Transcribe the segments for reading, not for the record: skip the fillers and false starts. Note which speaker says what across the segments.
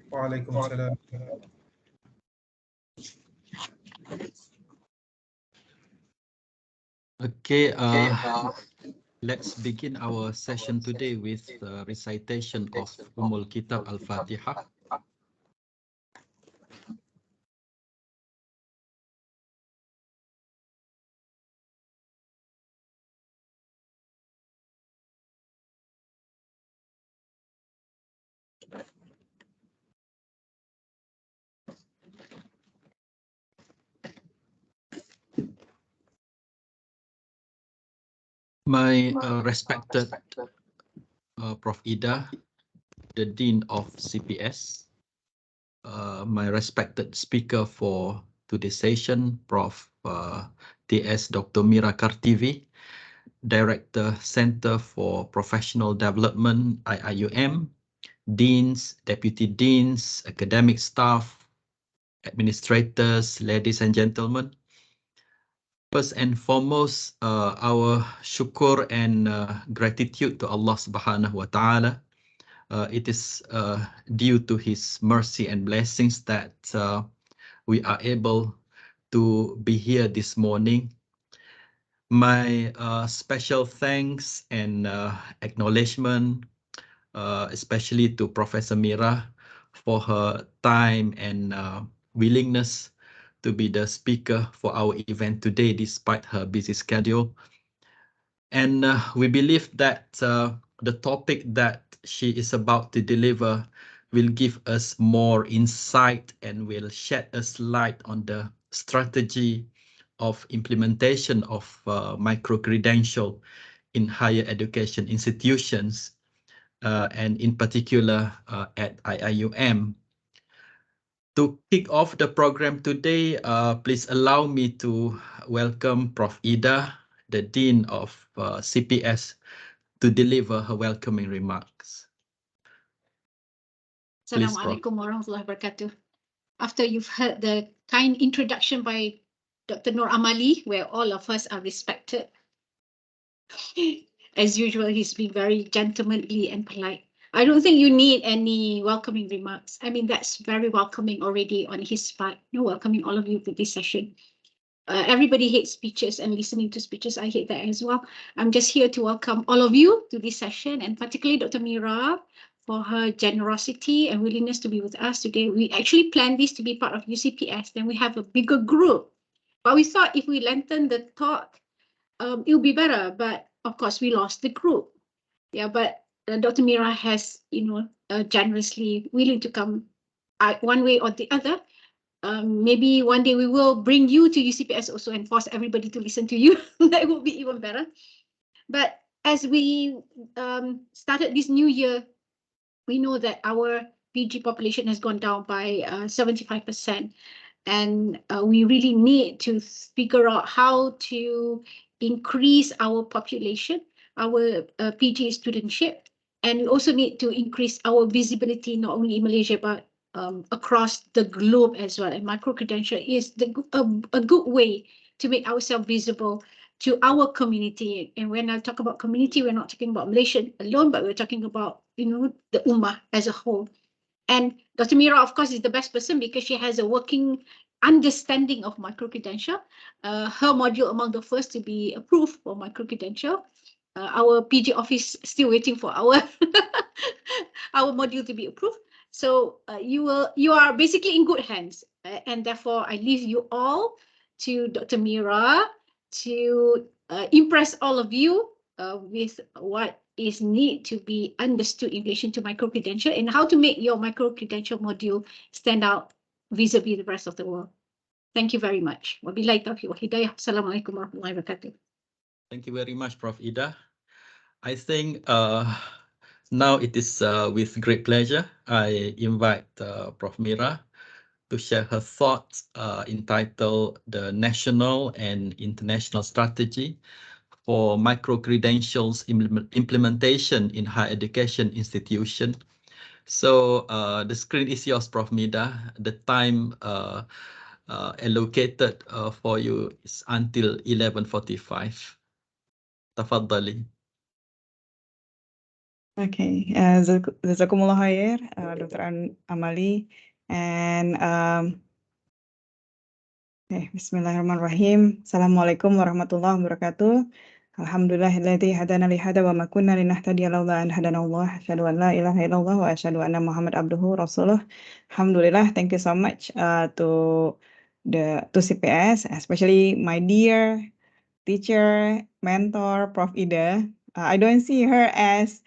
Speaker 1: Waalaikumsalam.
Speaker 2: Okay, let's begin our session today with the recitation of Kitab Al-Fatiha. My respected Prof. Ida, the Dean of CPS, my respected speaker for today's session, Prof. TS Dr. Mira Kartiwi, Director, Center for Professional Development, IIUM, Deans, Deputy Deans, academic staff, administrators, ladies and gentlemen. First and foremost, our syukur and gratitude to Allah Subhanahu wa Ta'ala. It is due to His mercy and blessings that we are able to be here this morning. My special thanks and acknowledgement, especially to Professor Mira for her time and willingness to be the speaker for our event today despite her busy schedule. And we believe that the topic that she is about to deliver will give us more insight and will shed us light on the strategy of implementation of micro-credential in higher education institutions, and in particular at IIUM. To kick off the program today, please allow me to welcome Prof. Ida, the Dean of CPS, to deliver her welcoming remarks.
Speaker 3: Assalamualaikum warahmatullahi wabarakatuh. After you've heard the kind introduction by Dr. Nur Amali, where all of us are respected, as usual, he's been very gentlemanly and polite. I don't think you need any welcoming remarks. I mean, that's very welcoming already on his part. No, welcoming all of you to this session. Everybody hates speeches and listening to speeches. I hate that as well. I'm just here to welcome all of you to this session, and particularly Dr. Mira for her generosity and willingness to be with us today. We actually planned this to be part of UCPS, then we have a bigger group. But we thought if we lengthen the talk, it'll be better. But of course, we lost the group. Yeah, but Dr. Mira has, generously willing to come one way or the other. Maybe one day we will bring you to UCPS also and force everybody to listen to you. That would be even better. But as we started this new year, we know that our PG population has gone down by 75%. And we really need to figure out how to increase our population, our PG studentship. And we also need to increase our visibility, not only in Malaysia, but across the globe as well. And micro-credential is a good way to make ourselves visible to our community. And when I talk about community, we're not talking about Malaysia alone, but we're talking about, the Ummah as a whole. And Dr. Mira, of course, is the best person because she has a working understanding of micro-credential. Her module among the first to be approved for micro-credential. Our PG office still waiting for our our module to be approved. So you are basically in good hands, and therefore I leave you all to Dr. Mira to impress all of you with what is need to be understood in relation to micro-credential and how to make your micro-credential module stand out vis-a-vis the rest of the world. Thank you very much. Wabillahi taufiq wa hidayah. Assalamualaikum warahmatullahi wabarakatuh.
Speaker 2: Thank you very much, Prof. Ida. I think now it is with great pleasure I invite Prof. Mira to share her thoughts entitled The National and International Strategy for Micro-Credentials Implementation in Higher Education Institution. So the screen is yours, Prof. Mira. The time allocated for you is until 11:45. Tafaddali.
Speaker 1: Okay, Jazakumullah khair, Dr. Amali, and okay, Bismillahirrahmanirrahim. Assalamualaikum warahmatullahi wabarakatuh. Alhamdulillahilladzi hadana li hada wa ma kunna linahtadiya laula an hadana Allah. Asyhadu an la ilaha illallah wa asyhadu anna Muhammad abduhu rasuluh. Alhamdulillah, thank you so much to CPS, especially my dear teacher, mentor, Prof. Ida. I don't see her as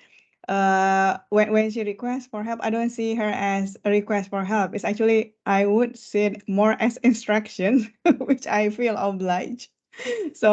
Speaker 1: when she requests for help, I don't see her as a request for help. It's actually I would see it more as instruction, which I feel obliged. So,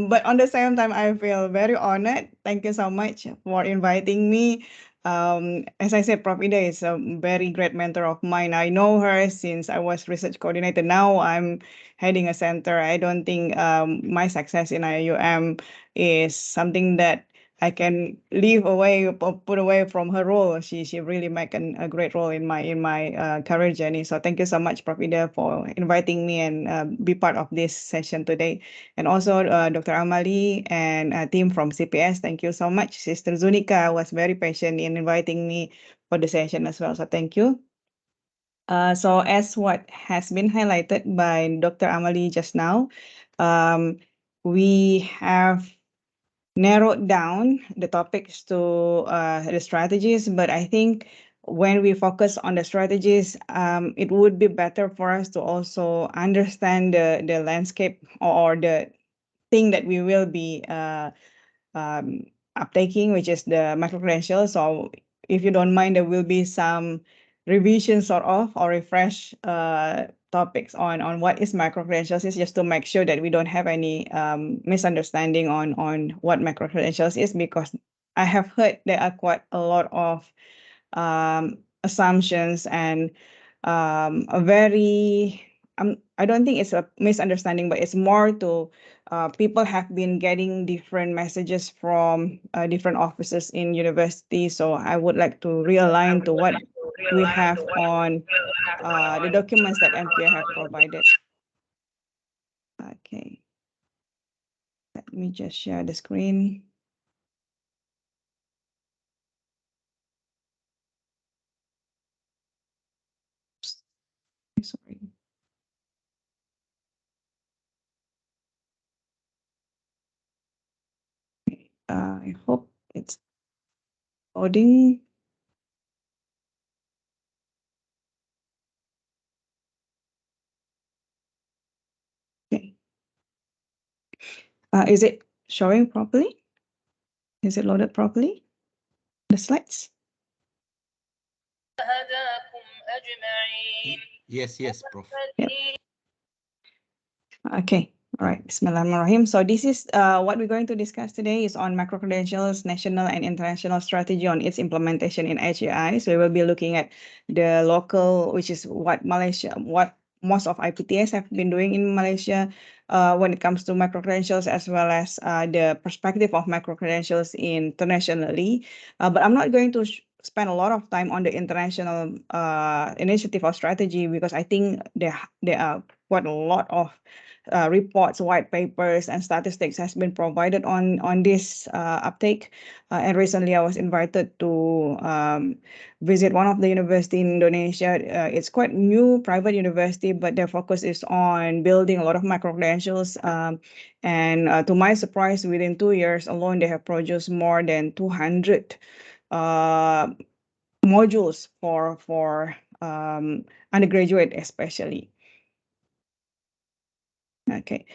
Speaker 1: but on the same time, I feel very honored. Thank you so much for inviting me. As I said, Prof. Ida is a very great mentor of mine. I know her since I was research coordinator. Now I'm heading a center. I don't think my success in IUM is something that I can leave away, put away from her role. She really make a great role in my career journey. So thank you so much, Prof. Ida, for inviting me and be part of this session today. And also Dr. Amali and team from CPS, thank you so much. Sister Zunika was very patient in inviting me for the session as well. So thank you. So as what has been highlighted by Dr. Amali just now, we have narrowed down the topics to the strategies, but I think when we focus on the strategies, it would be better for us to also understand the landscape or the thing that we will be uptaking, which is the micro credentials. So if you don't mind, there will be some revision sort of or refresh topics on what is micro credentials is, just to make sure that we don't have any misunderstanding on what micro credentials is, because I have heard there are quite a lot of assumptions and a very I don't think it's a misunderstanding, but it's more to people have been getting different messages from different offices in university. So I would like to realign to what we have on the documents that MPA have provided. Okay. Let me just share the screen. Sorry. I hope it's loading. Okay. Is it showing properly? Is it loaded properly? The slides?
Speaker 2: Yes, Prof.
Speaker 1: Yep. Okay. All right. Bismillahirrahmanirrahim. So this is what we're going to discuss today is on macro credentials, national and international strategy on its implementation in HAI. So we will be looking at the local, which is what most of IPTS have been doing in Malaysia when it comes to macro credentials, as well as the perspective of macro credentials internationally. But I'm not going to spend a lot of time on the international initiative or strategy, because I think there are quite a lot of reports, white papers, and statistics has been provided on this uptake. And recently, I was invited to visit one of the university in Indonesia. It's quite new, private university, but their focus is on building a lot of micro credentials. And to my surprise, within 2 years alone, they have produced more than 200 modules for undergraduate, especially. Okay.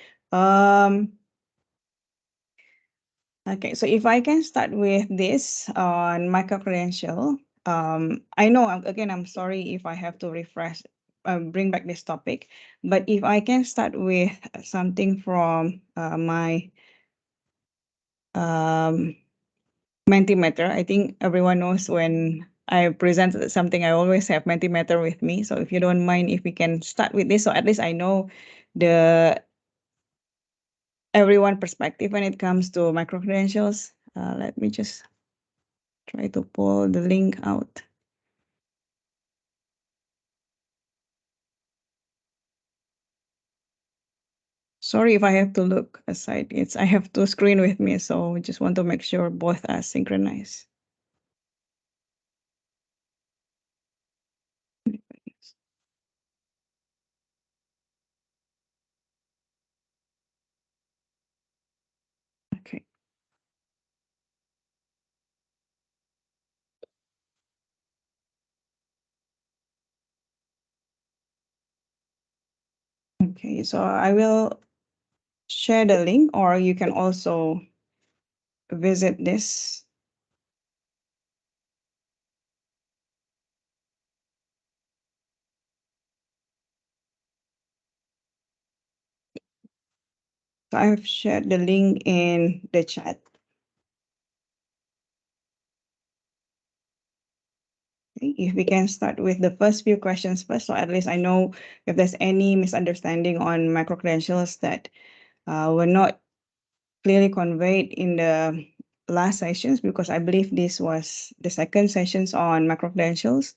Speaker 1: Okay, so if I can start with this on micro-credential, I know, again, I'm sorry if I have to refresh, bring back this topic, but if I can start with something from my Mentimeter. I think everyone knows when I present something, I always have Mentimeter with me. So if you don't mind, if we can start with this, so at least I know the everyone perspective when it comes to micro credentials. Let me just try to pull the link out. Sorry if I have to look aside. I have two screen with me, so I just want to make sure both are synchronized. Okay, so I will share the link, or you can also visit this. So I've shared the link in the chat. Okay, if we can start with the first few questions first, so at least I know if there's any misunderstanding on micro-credentials that were not clearly conveyed in the last sessions, because I believe this was the second sessions on micro-credentials.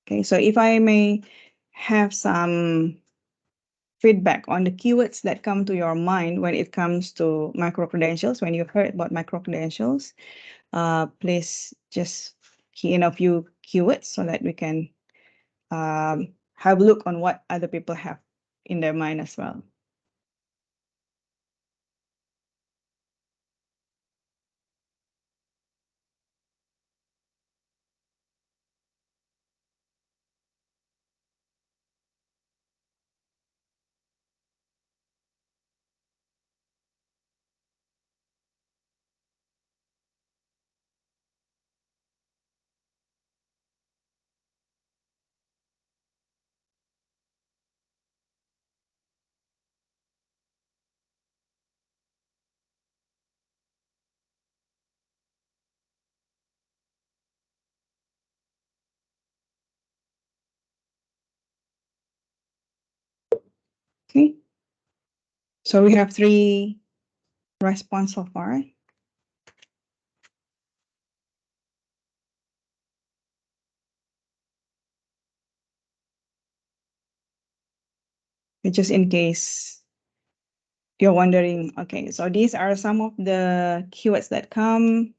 Speaker 1: Okay, so if I may have some feedback on the keywords that come to your mind when it comes to micro-credentials, when you heard about micro-credentials, please just key in a few keywords so that we can have a look on what other people have in their mind as well. Okay, so we have 3 response so far. Just in case you're wondering, okay, so these are some of the keywords that come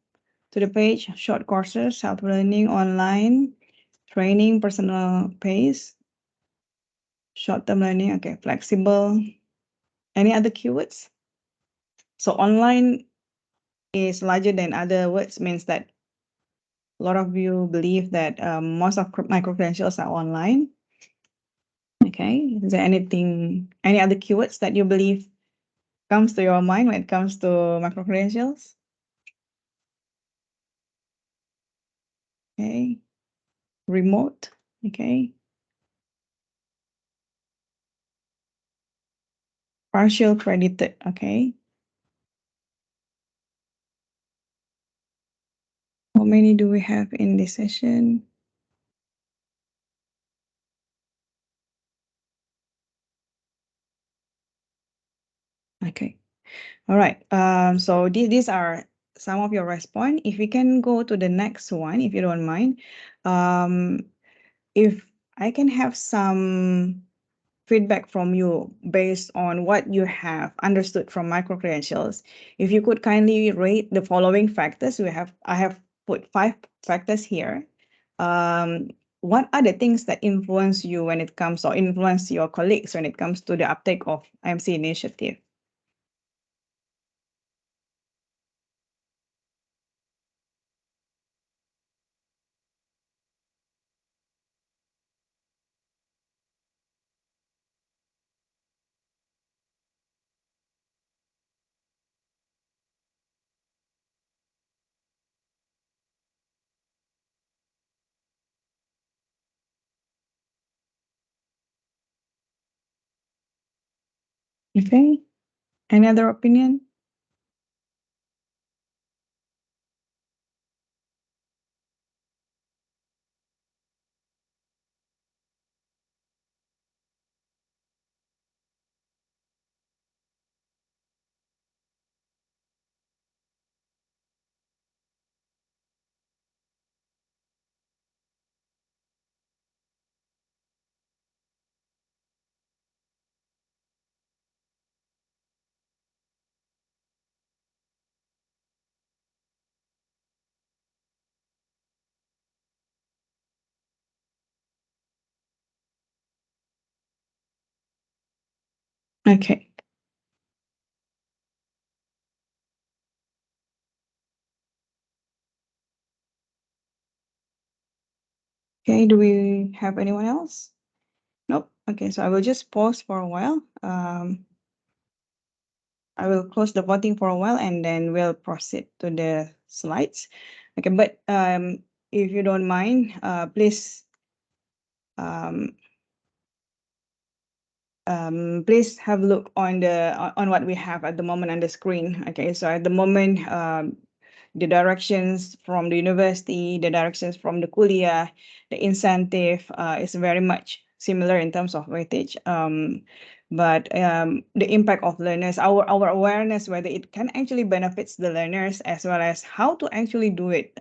Speaker 1: to the page: short courses, self-learning, online, training, personal pace, short-term learning, okay, flexible. Any other keywords? So online is larger than other words, means that a lot of you believe that most of micro-credentials are online. Okay, is there any other keywords that you believe comes to your mind when it comes to micro-credentials? Okay, remote, okay. Partial credited, okay. How many do we have in this session? Okay, all right. So these are some of your response. If we can go to the next one, if you don't mind. If I can have some feedback from you based on what you have understood from micro-credentials. If you could kindly rate the following factors. I have put 5 factors here. What are the things that influence you when it comes, or influence your colleagues when it comes to the uptake of MC initiative? Okay, any other opinion? Okay. Okay, do we have anyone else? Nope. Okay, so I will just pause for a while. I will close the voting for a while and then we'll proceed to the slides. Okay, but if you don't mind, please please have a look on what we have at the moment on the screen. Okay, so at the moment, the directions from the university, the directions from the kuliah, the incentive is very much similar in terms of weightage. But the impact of learners, our awareness whether it can actually benefits the learners as well as how to actually do it.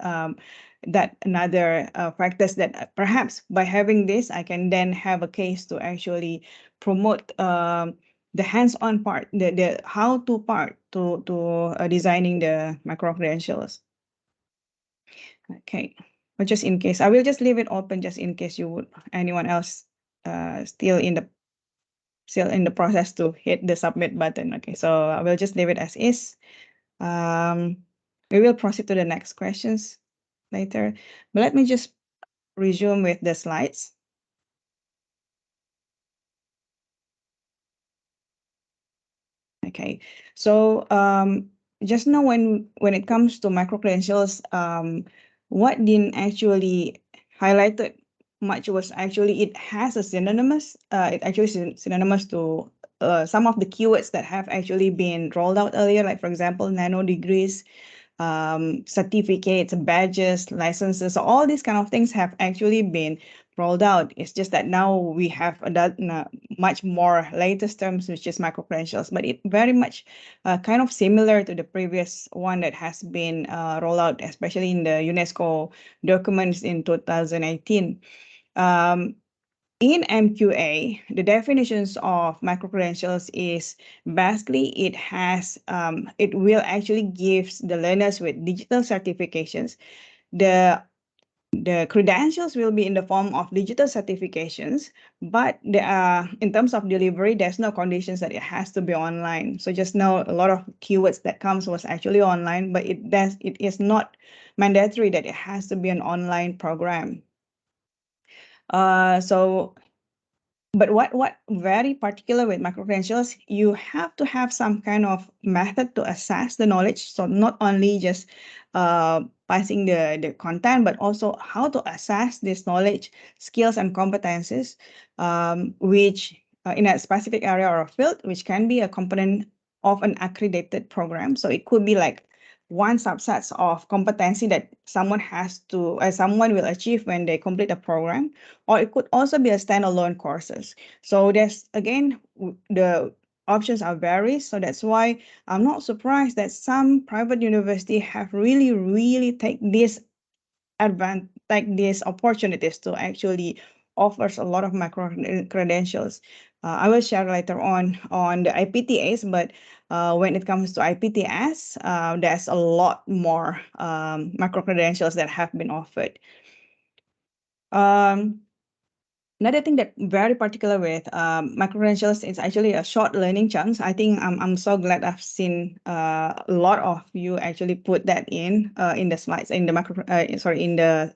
Speaker 1: That another factors that perhaps by having this, I can then have a case to actually promote the hands-on part, the how-to part to designing the micro-credentials. Okay, but just in case, I will just leave it open just in case you would anyone else still in the process to hit the submit button. Okay, so I will just leave it as is. We will proceed to the next questions later, but let me just resume with the slides. Okay, so just now when it comes to micro-credentials, what didn't actually highlighted much was actually it has a synonymous, it actually synonymous to some of the keywords that have actually been rolled out earlier, like for example, nano degrees, certificates, badges, licenses. So all these kind of things have actually been rolled out. It's just that now we have much more latest terms, which is micro-credentials, but it very much kind of similar to the previous one that has been rolled out, especially in the UNESCO documents in 2018. In MQA, the definitions of micro-credentials is basically it will actually gives the learners with digital certifications. The credentials will be in the form of digital certifications, but in terms of delivery, there's no conditions that it has to be online. So just now, a lot of keywords that comes was actually online, but it is not mandatory that it has to be an online program. But what very particular with micro-credentials, you have to have some kind of method to assess the knowledge. So not only just passing the content, but also how to assess this knowledge, skills, and competencies, which in a specific area or a field, which can be a component of an accredited program. So it could be like one subset of competency that someone will achieve when they complete a program, or it could also be a standalone courses. So there's again the options are varied. So that's why I'm not surprised that some private university have really take this opportunities to actually offers a lot of micro credentials. I will share later on the IPTAs, but when it comes to IPTS, there's a lot more micro credentials that have been offered. Another thing that very particular with micro-credentials is actually a short learning chunks. I think I'm so glad I've seen a lot of you actually put that in the slides, in the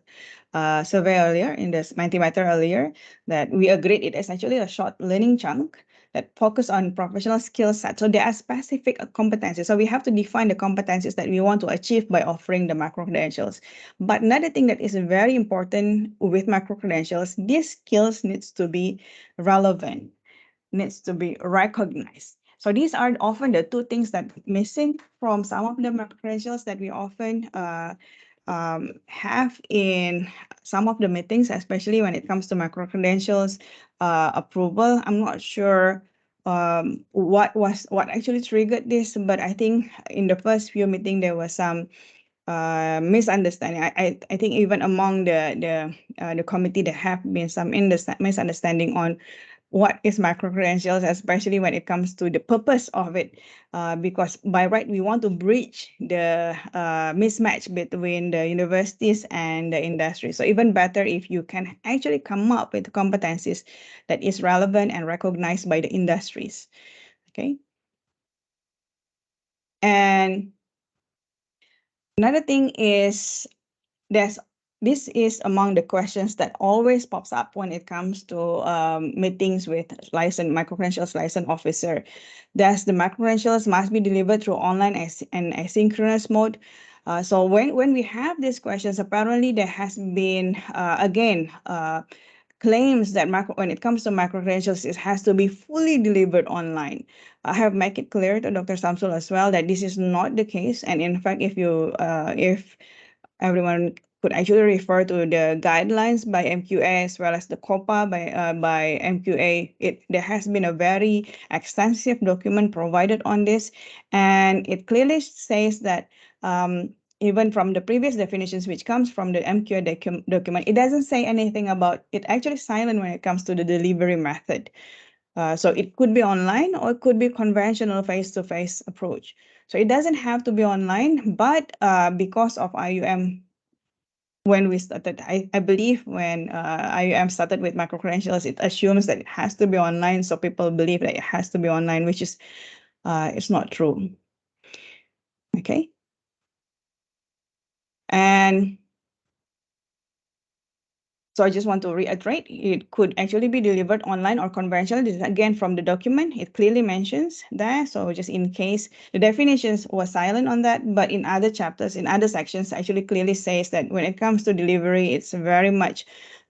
Speaker 1: survey earlier, in this Mentimeter earlier, that we agreed it is actually a short learning chunk that focus on professional skill set. So there are specific competencies. So we have to define the competencies that we want to achieve by offering the micro-credentials. But another thing that is very important with micro-credentials, these skills needs to be relevant, needs to be recognized. So these are often the two things that missing from some of the micro-credentials that we often have in some of the meetings, especially when it comes to micro-credentials approval. I'm not sure what actually triggered this, but I think in the first few meetings there was some misunderstanding. I think even among the committee there have been some misunderstanding on what is micro-credentials, especially when it comes to the purpose of it, because by right we want to bridge the mismatch between the universities and the industry. So even better if you can actually come up with competencies that is relevant and recognized by the industries. Okay. And another thing is this is among the questions that always pops up when it comes to meetings with micro-credentials license officer. Thus, the micro-credentials must be delivered through online and asynchronous mode. So when we have these questions, apparently there has been, again, claims that when it comes to micro-credentials, it has to be fully delivered online. I have made it clear to Dr. Samsul as well that this is not the case. And in fact, if everyone could actually refer to the guidelines by MQA as well as the COPA by MQA. There has been a very extensive document provided on this, and it clearly says that even from the previous definitions, which comes from the MQA document, it doesn't say anything about it. Actually, silent when it comes to the delivery method. So it could be online or it could be conventional face-to-face approach. So it doesn't have to be online, but because of IUM, when we started, I believe when IUM started with micro-credentials, it assumes that it has to be online. So people believe that it has to be online, which is it's not true. Okay. And so I just want to reiterate, it could actually be delivered online or conventional. This is again from the document. It clearly mentions that. So just in case the definitions was silent on that, but in other chapters, in other sections, actually clearly says that when it comes to delivery, it's very much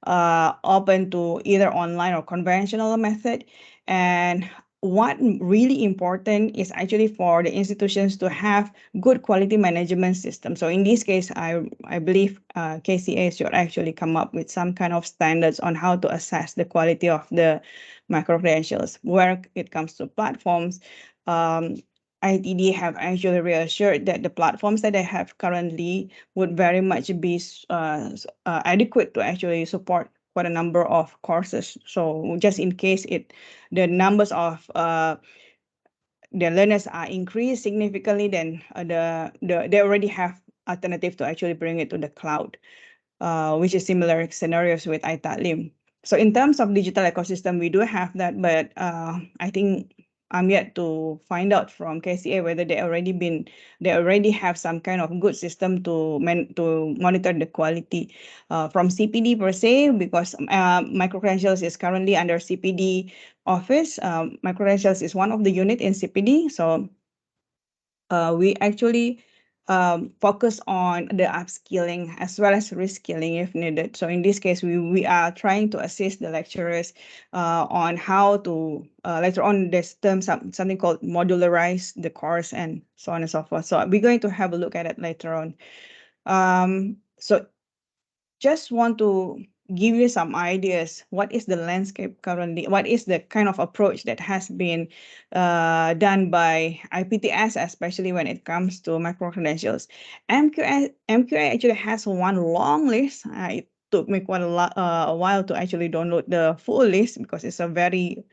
Speaker 1: open to either online or conventional method. And what really important is actually for the institutions to have good quality management system. So in this case, I believe KCA should actually come up with some kind of standards on how to assess the quality of the micro-credentials. Where it comes to platforms, ITD have actually reassured that the platforms that they have currently would very much be adequate to actually support quite a number of courses. So just in case the numbers of the learners are increased significantly, then they already have alternative to actually bring it to the cloud, which is similar scenarios with iTalim. So in terms of digital ecosystem, we do have that, but I think I'm yet to find out from KCA whether they already have some kind of good system to monitor the quality from CPD per se, because micro-credentials is currently under CPD office. Micro-credentials is one of the unit in CPD, so we actually focus on the upskilling as well as reskilling if needed. So in this case, we are trying to assist the lecturers on how to, later on, there's something called modularize the course and so on and so forth. So we're going to have a look at it later on. So just want to give you some ideas. What is the landscape currently? What is the kind of approach that has been done by IPTS, especially when it comes to micro-credentials? MQA actually has one long list. It took me quite a while to actually download the full list because it's a very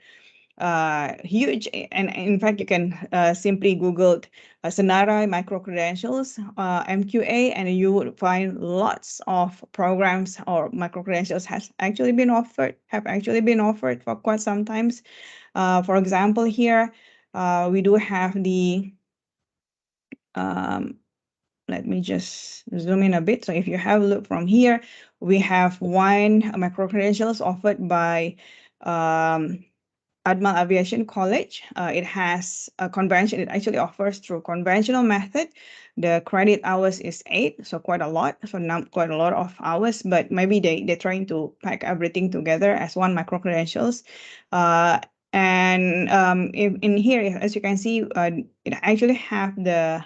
Speaker 1: huge, and in fact, you can simply Google Senara micro-credentials, MQA, and you would find lots of programs or micro-credentials have actually been offered for quite some times. For example, here we do have the let me just zoom in a bit. So if you have a look from here, we have one micro-credentials offered by Admal Aviation College. It has a convention. It actually offers through conventional method. The credit hours is 8, so quite a lot. So not quite a lot of hours, but maybe they're trying to pack everything together as one micro-credentials. And in here, as you can see, it actually have the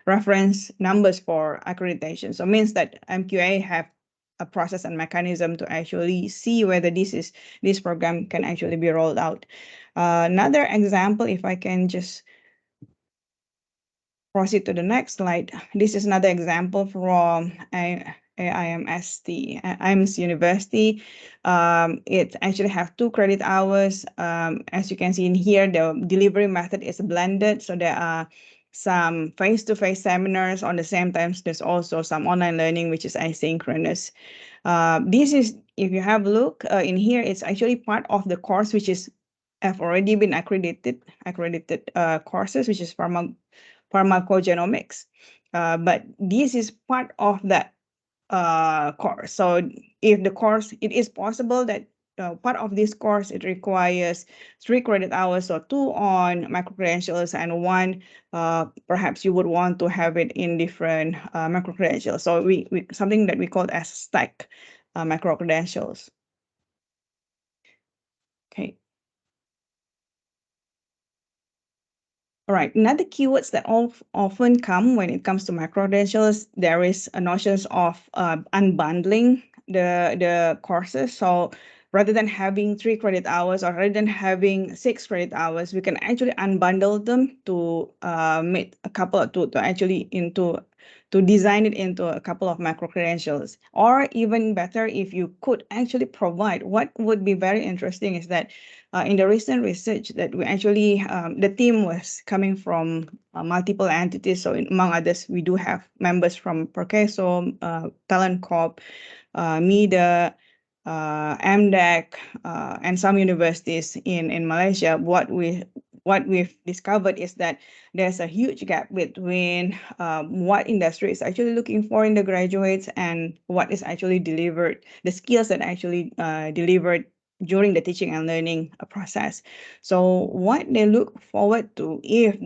Speaker 1: reference numbers for accreditation. So it means that MQA have a process and mechanism to actually see whether this program can actually be rolled out. Another example, if I can just proceed to the next slide. This is another example from IMS University. It actually have 2 credit hours. As you can see in here, the delivery method is blended. So there are some face-to-face seminars on the same time. There's also some online learning, which is asynchronous. This is, if you have a look in here, it's actually part of the course, which is have already been accredited courses, which is pharmacogenomics. But this is part of that course. So if the course, it is possible that part of this course, it requires 3 credit hours, so 2 on micro-credentials and 1, perhaps you would want to have it in different micro-credentials. So we something that we call as stack micro-credentials. Okay. All right, another keywords that often come when it comes to micro-credentials, there is a notions of unbundling the courses. So rather than having 3 credit hours or rather than having 6 credit hours, we can actually unbundle them to make a couple to actually to design it into a couple of micro-credentials. Or even better, if you could actually provide, what would be very interesting is that in the recent research that we actually, the team was coming from multiple entities. So among others, we do have members from Perkeso, Talent Corp, Mira, MDEC, and some universities in Malaysia. What we've discovered is that there's a huge gap between what industry is actually looking for in the graduates and what is actually delivered, the skills that actually delivered during the teaching and learning process. So what they look forward to, if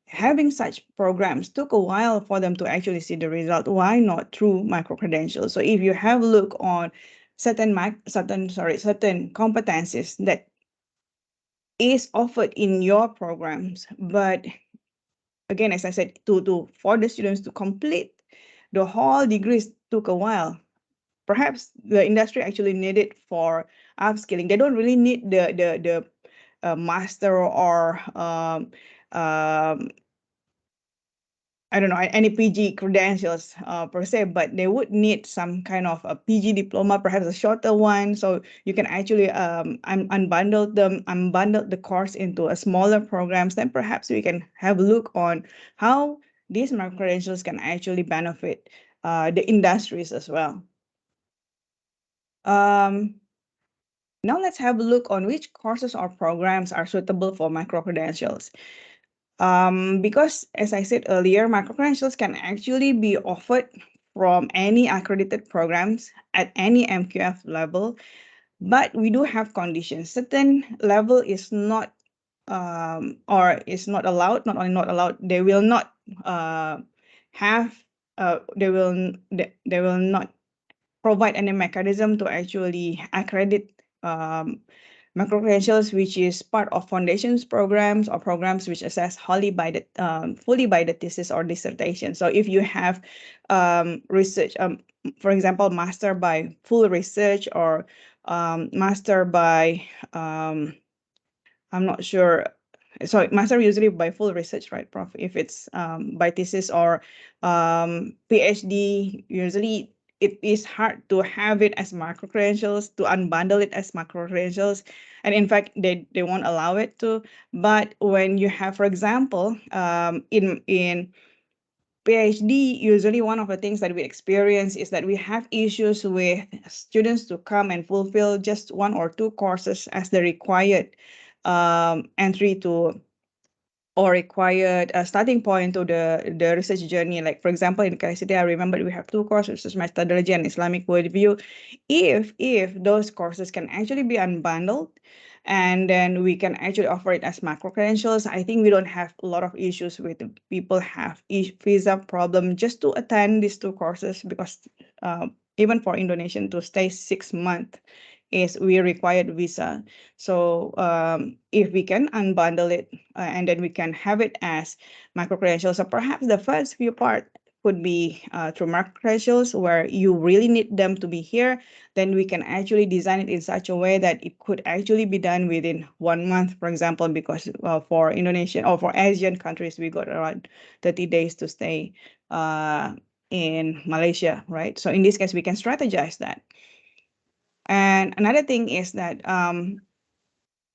Speaker 1: having such programs took a while for them to actually see the result, why not through micro-credentials? So if you have a look on certain competencies that is offered in your programs, but again, as I said, for the students to complete the whole degrees took a while. Perhaps the industry actually need it for upskilling. They don't really need the master or I don't know, any PG credentials per se, but they would need some kind of a PG diploma, perhaps a shorter one. So you can actually unbundle the course into a smaller programs. Then perhaps we can have a look on how these micro credentials can actually benefit the industries as well. Now let's have a look on which courses or programs are suitable for micro-credentials. Because as I said earlier, micro-credentials can actually be offered from any accredited programs at any MQF level, but we do have conditions. Certain level is not or is not allowed, not only not allowed, they will not have they will not provide any mechanism to actually accredit micro-credentials, which is part of foundations programs or programs which assess fully by the thesis or dissertation. So if you have research, for example, master by full research or master by, I'm not sure. So master usually by full research, right, Prof? If it's by thesis or PhD, usually it is hard to have it as micro credentials, to unbundle it as micro credentials, and in fact, they won't allow it to. But when you have, for example, in PhD, usually one of the things that we experience is that we have issues with students to come and fulfill just 1 or 2 courses as the required entry to or required starting point to the research journey. Like for example, in KCD, I remember we have 2 courses, which is methodology and Islamic worldview. If those courses can actually be unbundled, and then we can actually offer it as macro credentials, I think we don't have a lot of issues with people have visa problem just to attend these 2 courses, because even for Indonesian to stay 6 months is we required visa. So if we can unbundle it and then we can have it as micro credentials, so perhaps the first few part could be through micro credentials where you really need them to be here, then we can actually design it in such a way that it could actually be done within 1 month, for example, because for Indonesian or for Asian countries, we got around 30 days to stay in Malaysia, right? So in this case, we can strategize that. And another thing is that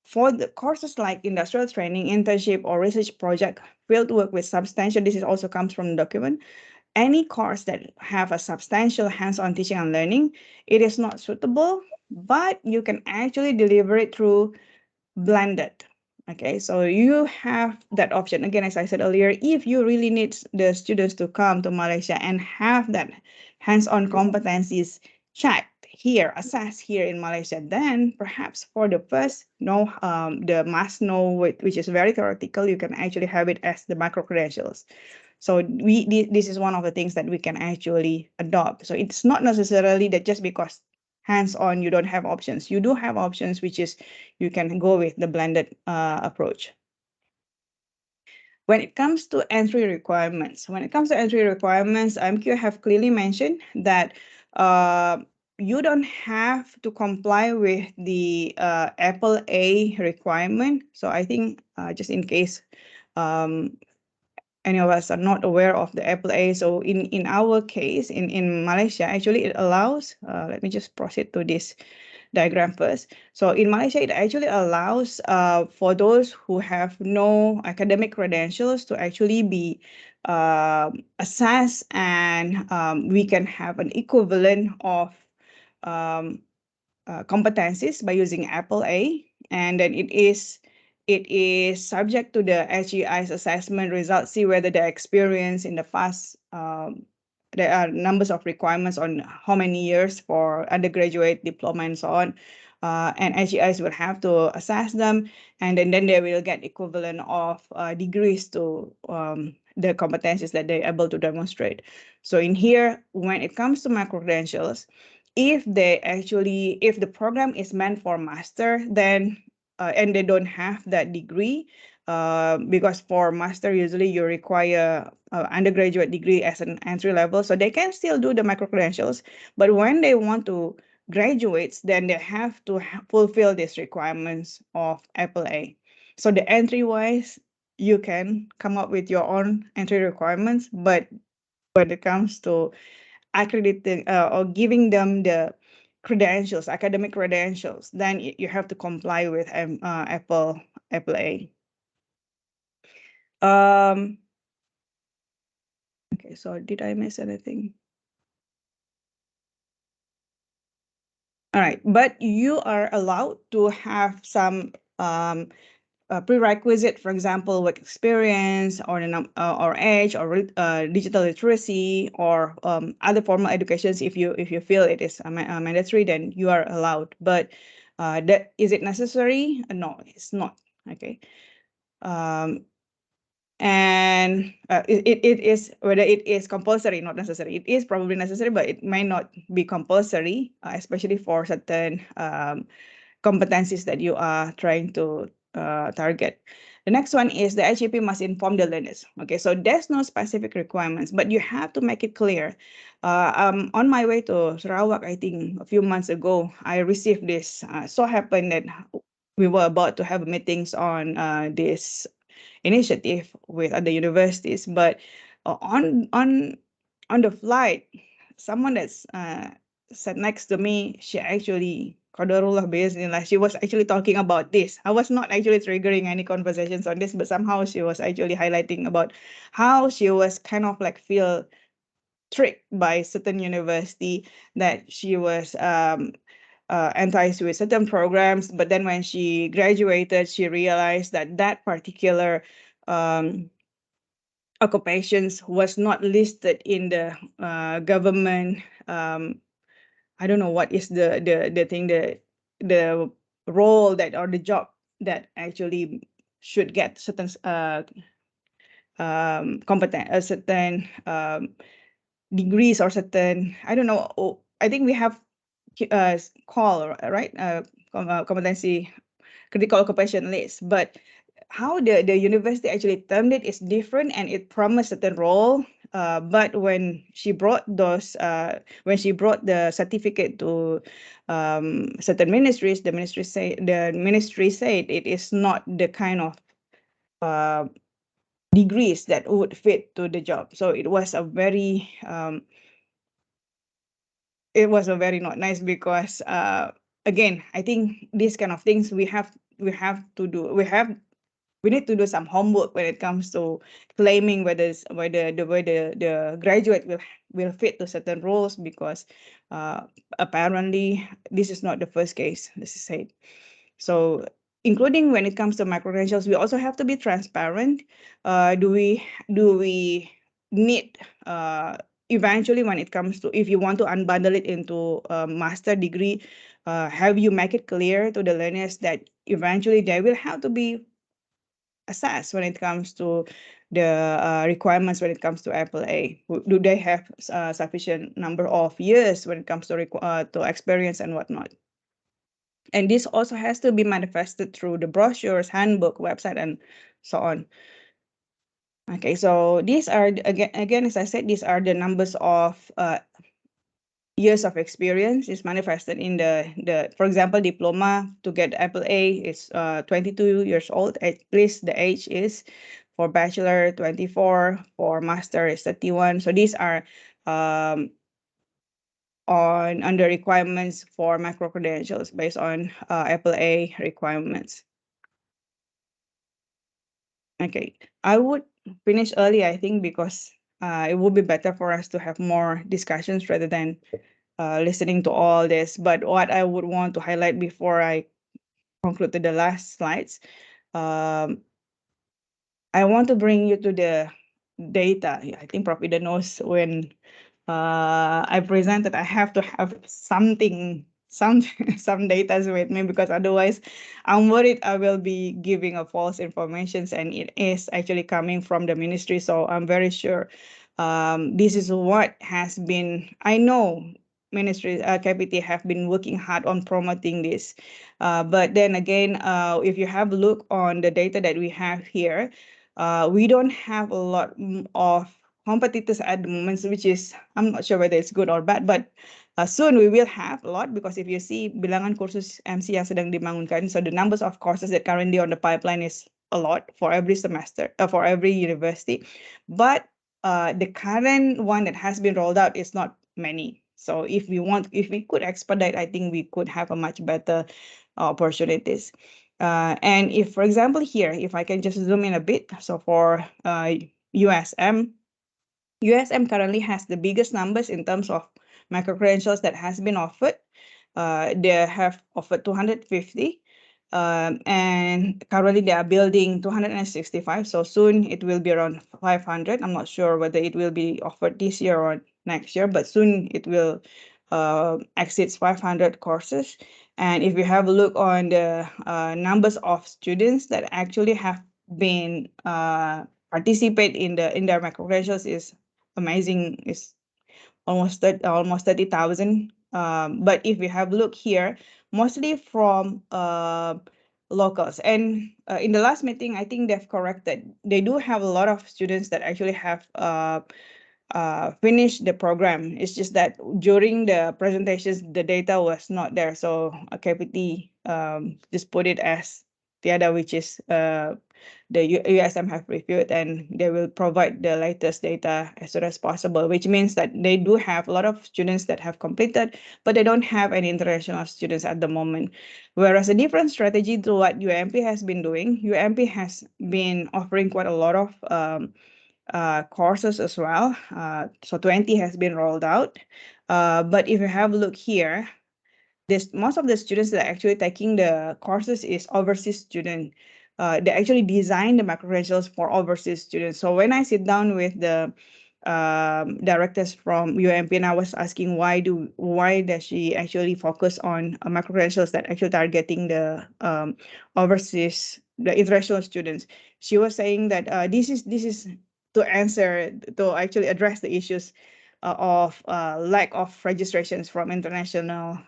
Speaker 1: for the courses like industrial training, internship, or research project, field work with substantial, this is also comes from the document, any course that have a substantial hands-on teaching and learning, it is not suitable, but you can actually deliver it through blended. Okay, so you have that option. Again, as I said earlier, if you really need the students to come to Malaysia and have that hands-on competencies checked here, assessed here in Malaysia, then perhaps for the first the must know, which is very theoretical, you can actually have it as the micro-credentials. So this is one of the things that we can actually adopt. So it's not necessarily that just because hands-on you don't have options. You do have options, which is you can go with the blended approach. When it comes to entry requirements, MQ have clearly mentioned that you don't have to comply with the Apple A requirement. So I think just in case any of us are not aware of the Apple A. So in our case, in Malaysia, actually it allows, let me just proceed to this diagram first. So in Malaysia, it actually allows for those who have no academic credentials to actually be assessed, and we can have an equivalent of competencies by using Apple A, and then it is subject to the SGI's assessment results. See whether the experience in the past, there are numbers of requirements on how many years for undergraduate diploma and so on. And SGIs will have to assess them, and then they will get equivalent of degrees to the competencies that they're able to demonstrate. So in here, when it comes to micro-credentials, if the program is meant for master, then and they don't have that degree, because for master usually you require undergraduate degree as an entry level, so they can still do the micro-credentials. But when they want to graduate, then they have to fulfill these requirements of Apple A. So the entry wise, you can come up with your own entry requirements, but when it comes to accrediting or giving them the credentials, academic credentials, then you have to comply with Apple A. Okay, so did I miss anything? All right, but you are allowed to have some prerequisite, for example, work experience or or age or digital literacy or other formal educations. If you feel it is mandatory, then you are allowed. But is it necessary? No, it's not. Okay. And it is, whether it is compulsory, not necessary. It is probably necessary, but it may not be compulsory, especially for certain competencies that you are trying to target. The next one is the HEP must inform the learners. Okay, so there's no specific requirements, but you have to make it clear. On my way to Sarawak, I think a few months ago, I received this. So happened that we were about to have meetings on this initiative with other universities, but on the flight, someone that's sat next to me, she actually Qadarullah bismillah, she was actually talking about this. I was not actually triggering any conversations on this, but somehow she was actually highlighting about how she was kind of like feel tricked by certain university, that she was enticed with certain programs, but then when she graduated, she realized that that particular occupations was not listed in the government. I don't know what is the thing, the role that, or the job that actually should get certain competent, certain degrees or certain, I don't know. I think we have call, right, competency critical occupation list, but how the university actually termed it is different, and it promised certain role. But when she brought those, when she brought the certificate to certain ministries, the ministry said it is not the kind of degrees that would fit to the job. So it was a very not nice, because again, I think these kind of things we need to do some homework when it comes to claiming whether the graduate will fit to certain roles, because apparently this is not the first case. This is said. So including when it comes to micro-credentials, we also have to be transparent. Do we need eventually, when it comes to, if you want to unbundle it into a master degree, have you make it clear to the learners that eventually they will have to be assessed when it comes to the requirements when it comes to AAA? Do they have sufficient number of years when it comes to experience and whatnot? And this also has to be manifested through the brochures, handbook, website, and so on. Okay, so these are, again, as I said, these are the numbers of years of experience is manifested in the for example, diploma to get AAA is 22 years old, at least the age is. For bachelor, 24, for master is 31. So these are on the requirements for micro-credentials based on AAA requirements. Okay, I would finish early, I think, because it would be better for us to have more discussions rather than listening to all this. But what I would want to highlight before I conclude to the last slides, I want to bring you to the data. I think Prof. Ida knows when I presented, I have to have something, some data with me, because otherwise I'm worried I will be giving a false information, and it is actually coming from the ministry. So I'm very sure this is what has been, I know ministry, KPT have been working hard on promoting this. But then again, if you have a look on the data that we have here, we don't have a lot of competitors at the moment, which is, I'm not sure whether it's good or bad, but soon we will have a lot, because if you see bilangan kursus MC yang sedang dibangunkan, so the numbers of courses that currently on the pipeline is a lot for every semester, for every university, but the current one that has been rolled out is not many. So if we could expedite, I think we could have a much better opportunities. And if, for example, here, if I can just zoom in a bit, so for USM currently has the biggest numbers in terms of micro-credentials that has been offered. They have offered 250, and currently they are building 265. So soon it will be around 500. I'm not sure whether it will be offered this year or next year, but soon it will exceed 500 courses. And if you have a look on the numbers of students that actually have been participate in their micro-credentials is amazing. It's almost 30,000. But if you have a look here, mostly from locals. And in the last meeting, I think they've corrected. They do have a lot of students that actually have finished the program. It's just that during the presentations, the data was not there. So KPT just put it as tiada, which is the USM have reviewed, and they will provide the latest data as soon as possible, which means that they do have a lot of students that have completed, but they don't have any international students at the moment. Whereas a different strategy to what UMP has been doing, UMP has been offering quite a lot of courses as well. So 20 has been rolled out. But if you have a look here, most of the students that are actually taking the courses is overseas student. They actually design the micro-credentials for overseas students. So when I sit down with the directors from UMP, and I was asking why does she actually focus on micro-credentials that actually targeting the overseas, the international students, she was saying that this is to actually address the issues of lack of registrations from international,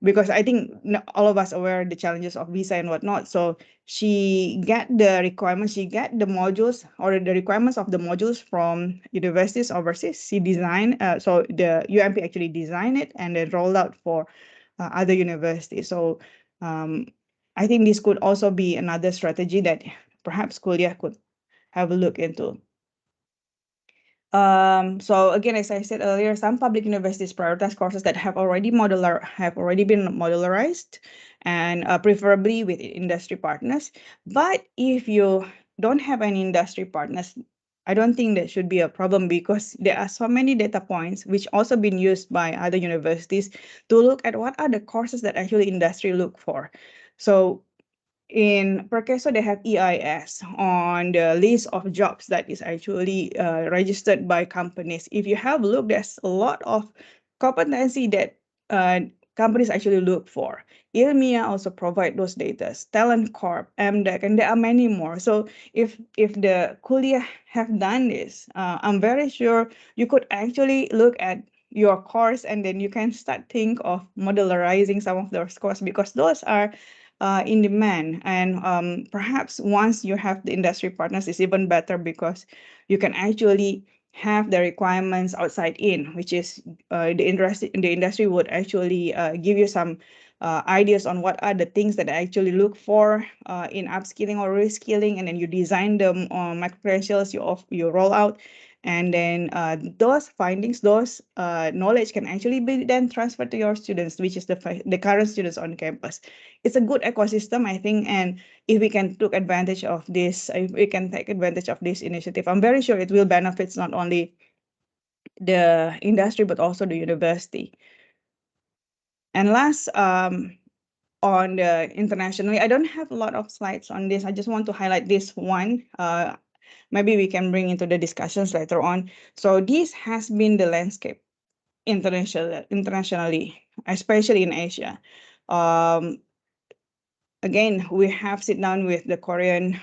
Speaker 1: because I think all of us aware the challenges of visa and whatnot. So she get the requirements, she get the modules or the requirements of the modules from universities overseas. She designed, so the UMP actually designed it and then rolled out for other universities. So I think this could also be another strategy that perhaps Kuliah could have a look into. So again, as I said earlier, some public universities prioritize courses that have already been modularized, and preferably with industry partners. But if you don't have any industry partners, I don't think that should be a problem, because there are so many data points which also been used by other universities to look at what are the courses that actually industry look for. So in Perkeso, they have EIS on the list of jobs that is actually registered by companies. If you have looked, there's a lot of competency that companies actually look for. Ilmia also provide those data, Talent Corp, MDEC, and there are many more. So if the Kuliah have done this, I'm very sure you could actually look at your course and then you can start think of modularizing some of those courses, because those are in demand. And perhaps once you have the industry partners, it's even better, because you can actually have the requirements outside in, which is the industry would actually give you some ideas on what are the things that I actually look for in upskilling or reskilling, and then you design them on micro-credentials you roll out. And then those findings, those knowledge can actually be then transferred to your students, which is the current students on campus. It's a good ecosystem, I think, and if we can take advantage of this, if we can take advantage of this initiative, I'm very sure it will benefit not only the industry but also the university. And last, on the internationally, I don't have a lot of slides on this. I just want to highlight this one. Maybe we can bring into the discussions later on. So this has been the landscape internationally, especially in Asia. Again, we have sit down with the Korean.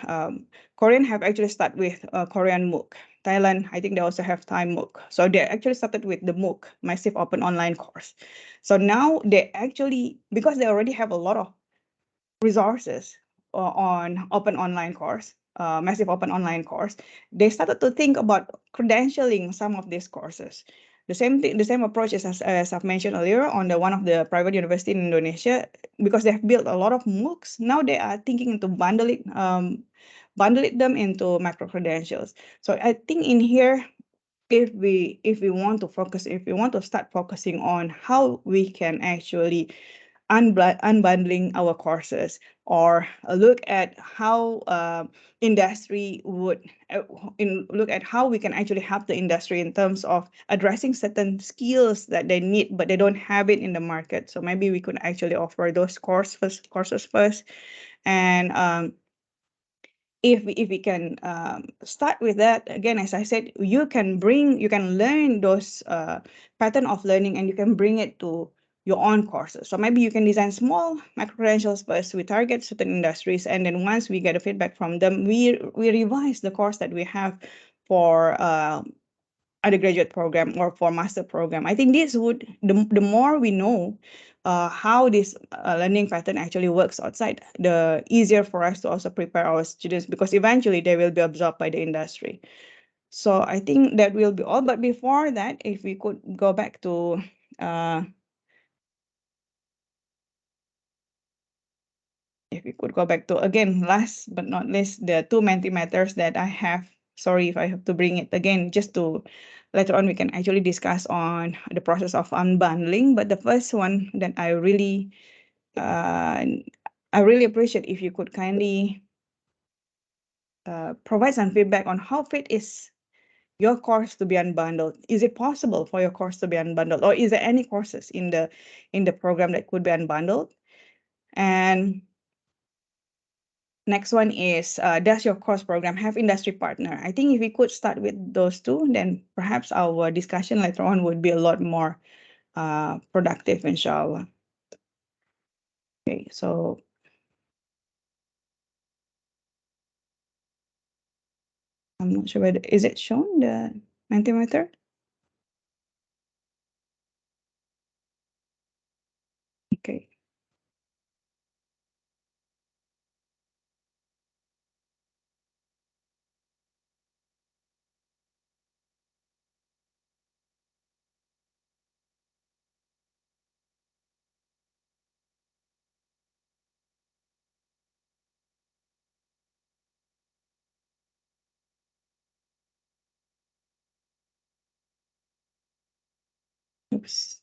Speaker 1: Korean have actually started with Korean MOOC. Thailand, I think they also have Thai MOOC. So they actually started with the MOOC, Massive Open Online Course. So now they actually, because they already have a lot of resources on open online course, massive open online course, they started to think about credentialing some of these courses. The same thing, the same approach as I've mentioned earlier on the one of the private university in Indonesia, because they have built a lot of MOOCs. Now they are thinking to bundle it them into micro credentials. So I think in here, if we want to focus, if we want to start focusing on how we can actually unbundling our courses, or look at how industry would look at how we can actually help the industry in terms of addressing certain skills that they need but they don't have it in the market. So maybe we could actually offer those courses first. And if we can start with that, again, as I said, you can learn those pattern of learning, and you can bring it to your own courses. So maybe you can design small micro credentials first. We target certain industries, and then once we get a feedback from them, we revise the course that we have for undergraduate program or for master program. I think this would, the more we know how this learning pattern actually works outside, the easier for us to also prepare our students, because eventually they will be absorbed by the industry. So I think that will be all. But before that, if we could go back to again, last but not least, the two Mentimeters that I have. Sorry if I have to bring it again, just to later on we can actually discuss on the process of unbundling. But the first one that I really appreciate if you could kindly provide some feedback on how fit is your course to be unbundled. Is it possible for your course to be unbundled, or is there any courses in the program that could be unbundled? And next one is, does your course program have industry partner? I think if we could start with those two, then perhaps our discussion later on would be a lot more productive, inshallah. Okay, so I'm not sure whether, is it shown, the Mentimeter? Okay. Oops.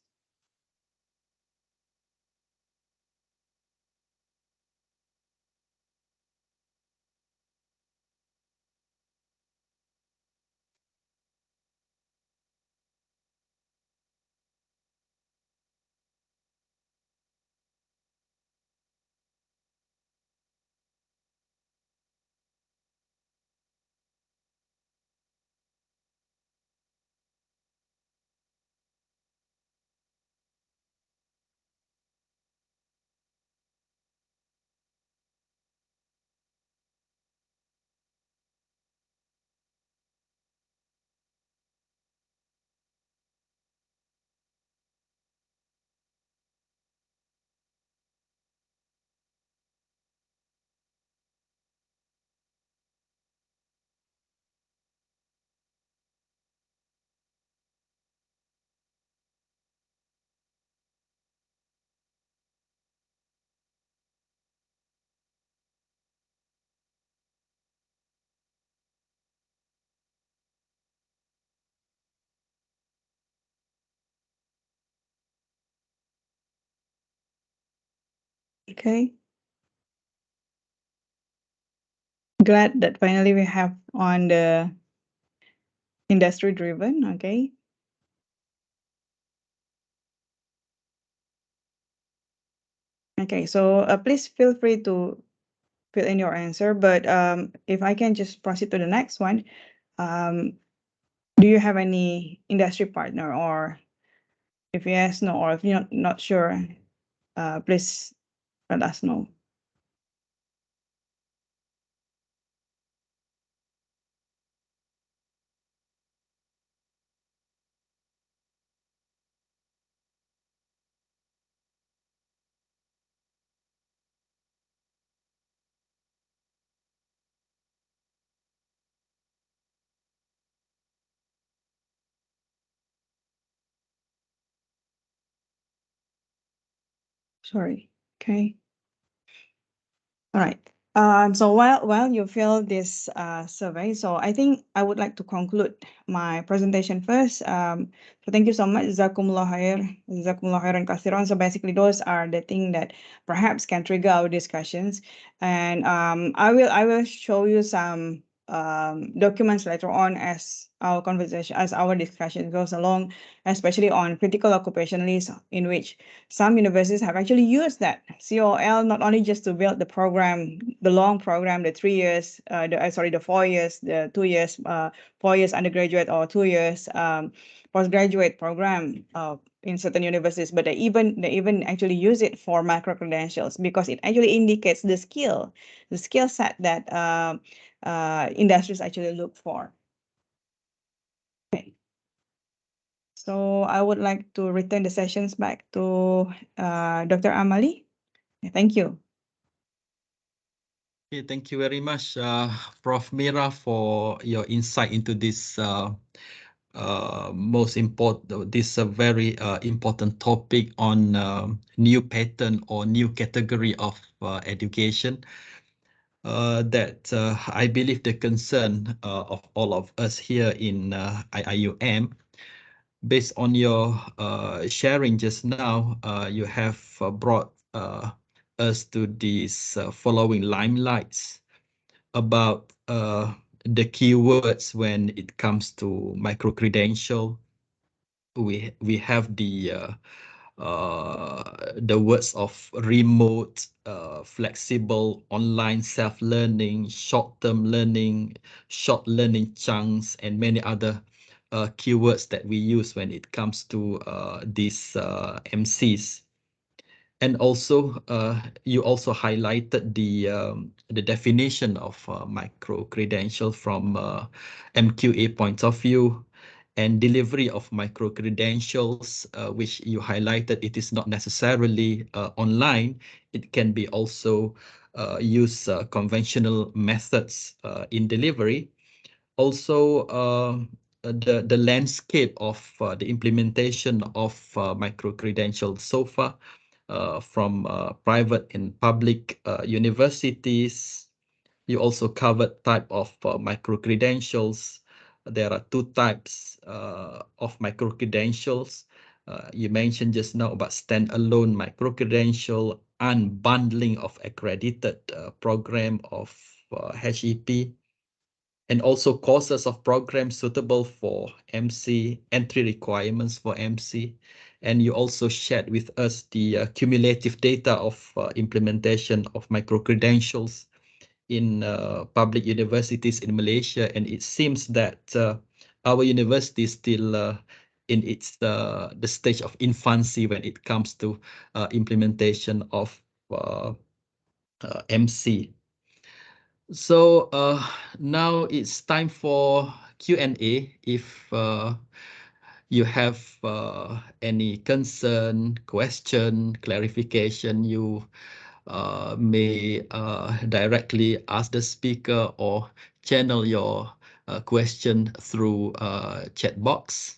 Speaker 1: Okay. Glad that finally we have on the industry driven. Okay. Okay, so please feel free to fill in your answer, but if I can just proceed to the next one, do you have any industry partner, or if yes, no, or if you're not sure, please let us know. Sorry. Okay. All right. So while you fill this survey, so I think I would like to conclude my presentation first. So thank you so much, Jazakumullah khair, Jazakumullah khairan kathiran. So basically, those are the things that perhaps can trigger our discussions, and I will show you some documents later on as our conversation, as our discussion goes along, especially on critical occupationalists, in which some universities have actually used that COL not only just to build the program, the long program, the 3 years, the 4 years, the 2 years, 4 years undergraduate or 2 years postgraduate program in certain universities, but they even actually use it for micro credentials because it actually indicates the skill set that industries actually look for. Okay. So I would like to return the sessions back to Dr. Amali. Thank you.
Speaker 2: Okay, thank you very much, Prof. Mira, for your insight into this most important, this very important topic on new pattern or new category of education. That I believe the concern of all of us here in IIUM. Based on your sharing just now, you have brought us to these following limelights about the keywords when it comes to micro-credential. We have the words of remote, flexible, online self-learning, short-term learning, short learning chunks, and many other keywords that we use when it comes to these MCs. And also, you also highlighted the definition of micro-credential from MQA point of view, and delivery of micro-credentials, which you highlighted, it is not necessarily online. It can be also use conventional methods in delivery. Also, the landscape of the implementation of micro-credentials so far, from private and public universities. You also covered type of micro-credentials. There are two types of micro-credentials. You mentioned just now about standalone micro-credential, unbundling of accredited program of HEP, and also courses of programs suitable for MC, entry requirements for MC. And you also shared with us the cumulative data of implementation of micro-credentials in public universities in Malaysia. And it seems that our university is still in its the stage of infancy when it comes to implementation of MC. So now it's time for Q&A. If you have any concern, question, clarification, you may directly ask the speaker or channel your question through chat box.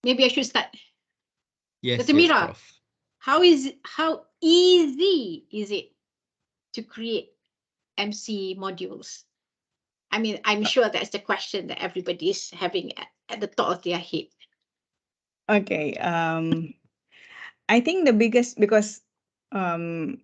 Speaker 3: Maybe I should start.
Speaker 2: Yes,
Speaker 3: Dr.
Speaker 2: yes,
Speaker 3: Mira.
Speaker 2: Prof.
Speaker 3: how easy is it to create MC modules? I mean, I'm sure that's the question that everybody is having at the top of their head.
Speaker 1: Okay. I think the biggest, because when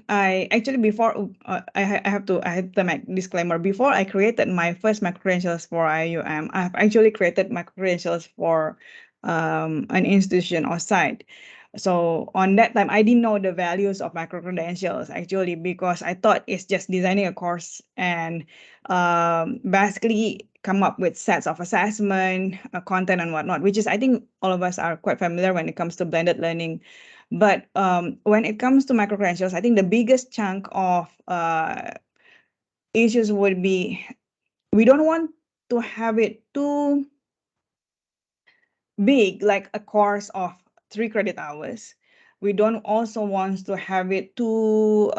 Speaker 1: I actually, before I have to make disclaimer, before I created my first micro-credentials for IUM, I've actually created micro-credentials for an institution or site. So on that time, I didn't know the values of micro-credentials actually, because I thought it's just designing a course and basically come up with sets of assessment, content and whatnot, which is, I think all of us are quite familiar when it comes to blended learning. But when it comes to micro-credentials, I think the biggest chunk of issues would be, we don't want to have it too big, like a course of 3 credit hours. We don't also want to have it too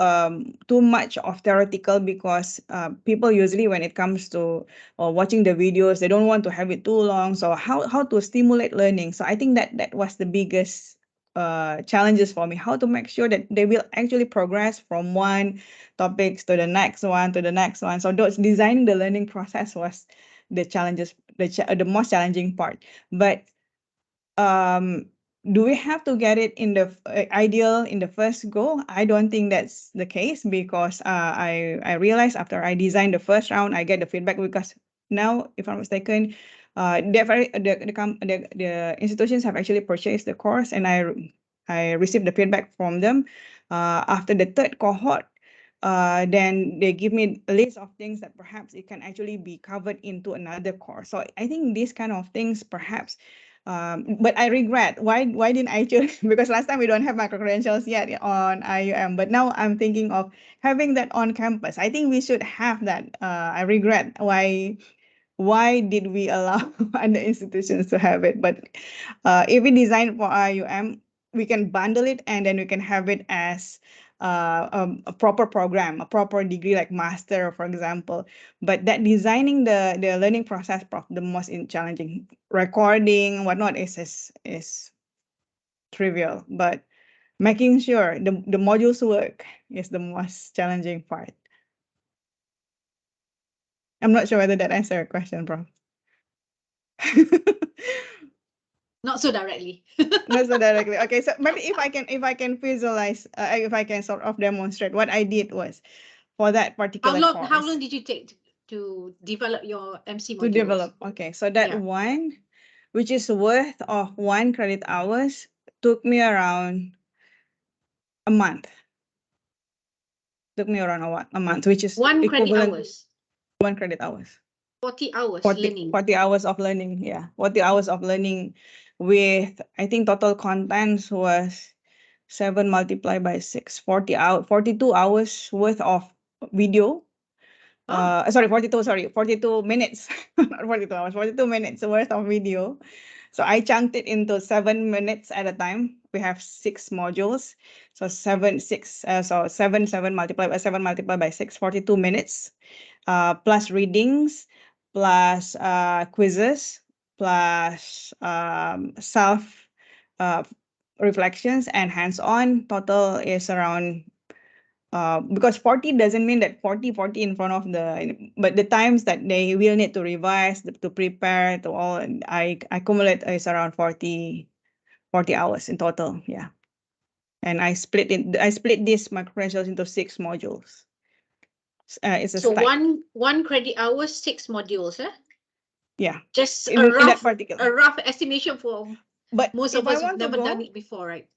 Speaker 1: much of theoretical, because people usually, when it comes to watching the videos, they don't want to have it too long. So how to stimulate learning? So I think that was the biggest challenges for me, how to make sure that they will actually progress from one topics to the next one to the next one. So those designing the learning process was the challenges, the most challenging part. But do we have to get it in the ideal in the first go? I don't think that's the case, because I realized after I designed the first round, I get the feedback, because now, if I'm mistaken, the institutions have actually purchased the course, and I received the feedback from them. After the third cohort, then they give me a list of things that perhaps it can actually be covered into another course. So I think these kind of things perhaps. But I regret, why didn't I choose? Because last time we don't have micro-credentials yet on IUM, but now I'm thinking of having that on campus. I think we should have that. I regret why did we allow other institutions to have it? But if we design for IUM, we can bundle it, and then we can have it as a proper program, a proper degree like master, for example. But that designing the learning process, Prof, the most challenging. Recording, whatnot is trivial, but making sure the modules work is the most challenging part. I'm not sure whether that answered your question, Prof.
Speaker 3: Not so directly.
Speaker 1: Not so directly. Okay, so maybe if I can visualize, if I can sort of demonstrate what I did was, for that particular course.
Speaker 3: How long did you take to develop your MC modules?
Speaker 1: To develop. Okay, so that one, which is worth of 1 credit hours, took me around a month. Took me around a month, which is
Speaker 3: 1 credit hours.
Speaker 1: 1 credit hours.
Speaker 3: 40 hours
Speaker 1: 40,
Speaker 3: learning.
Speaker 1: 40 hours of learning, yeah. 40 hours of learning with, I think total contents was 7 multiplied by 6, 42 hours worth of video. Sorry, 42 minutes, not 42 hours, 42 minutes worth of video. So I chunked it into 7 minutes at a time. We have 6 modules. So 7 multiplied by 7 multiplied by 6, 42 minutes, plus readings, plus quizzes, plus self reflections and hands-on. Total is around, because 40 doesn't mean that 40 in front of but the times that they will need to revise, to prepare, to all, and I accumulate is around 40 hours in total, yeah. And I split these micro-credentials into 6 modules. It's a
Speaker 3: so
Speaker 1: stack.
Speaker 3: one credit hour, 6 modules, eh?
Speaker 1: Yeah.
Speaker 3: Just
Speaker 1: in
Speaker 3: a rough estimation for
Speaker 1: But
Speaker 3: most of us who've never done it before, right?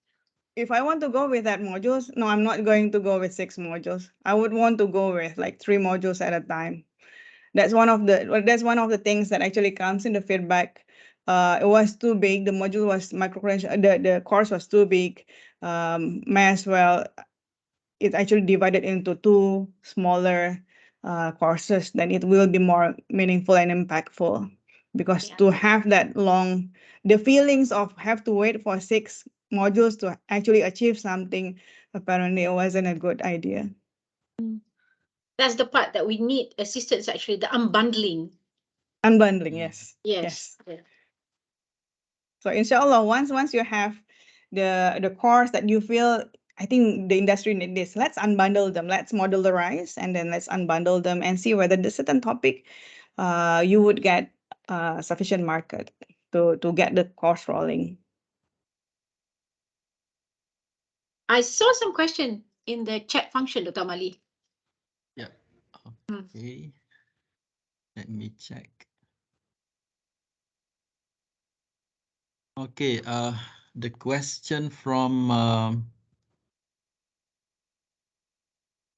Speaker 1: If I want to go with that modules, no, I'm not going to go with 6 modules. I would want to go with like 3 modules at a time. That's one of the things that actually comes in the feedback. It was too big. The module was micro-credential. The course was too big. May as well. It's actually divided into 2 smaller courses. Then it will be more meaningful and impactful. Because to have that long, the feelings of have to wait for 6 modules to actually achieve something, apparently it wasn't a good idea.
Speaker 3: That's the part that we need assistance, actually, the unbundling.
Speaker 1: Unbundling, yes.
Speaker 3: Yes.
Speaker 1: So inshallah, once you have the course that you feel, I think the industry need this. Let's unbundle them. Let's modularize, and then let's unbundle them and see whether the certain topic you would get sufficient market to get the course rolling.
Speaker 3: I saw some question in the chat function, Dr. Mali.
Speaker 2: Yeah. Okay. Let me check. Okay. The question from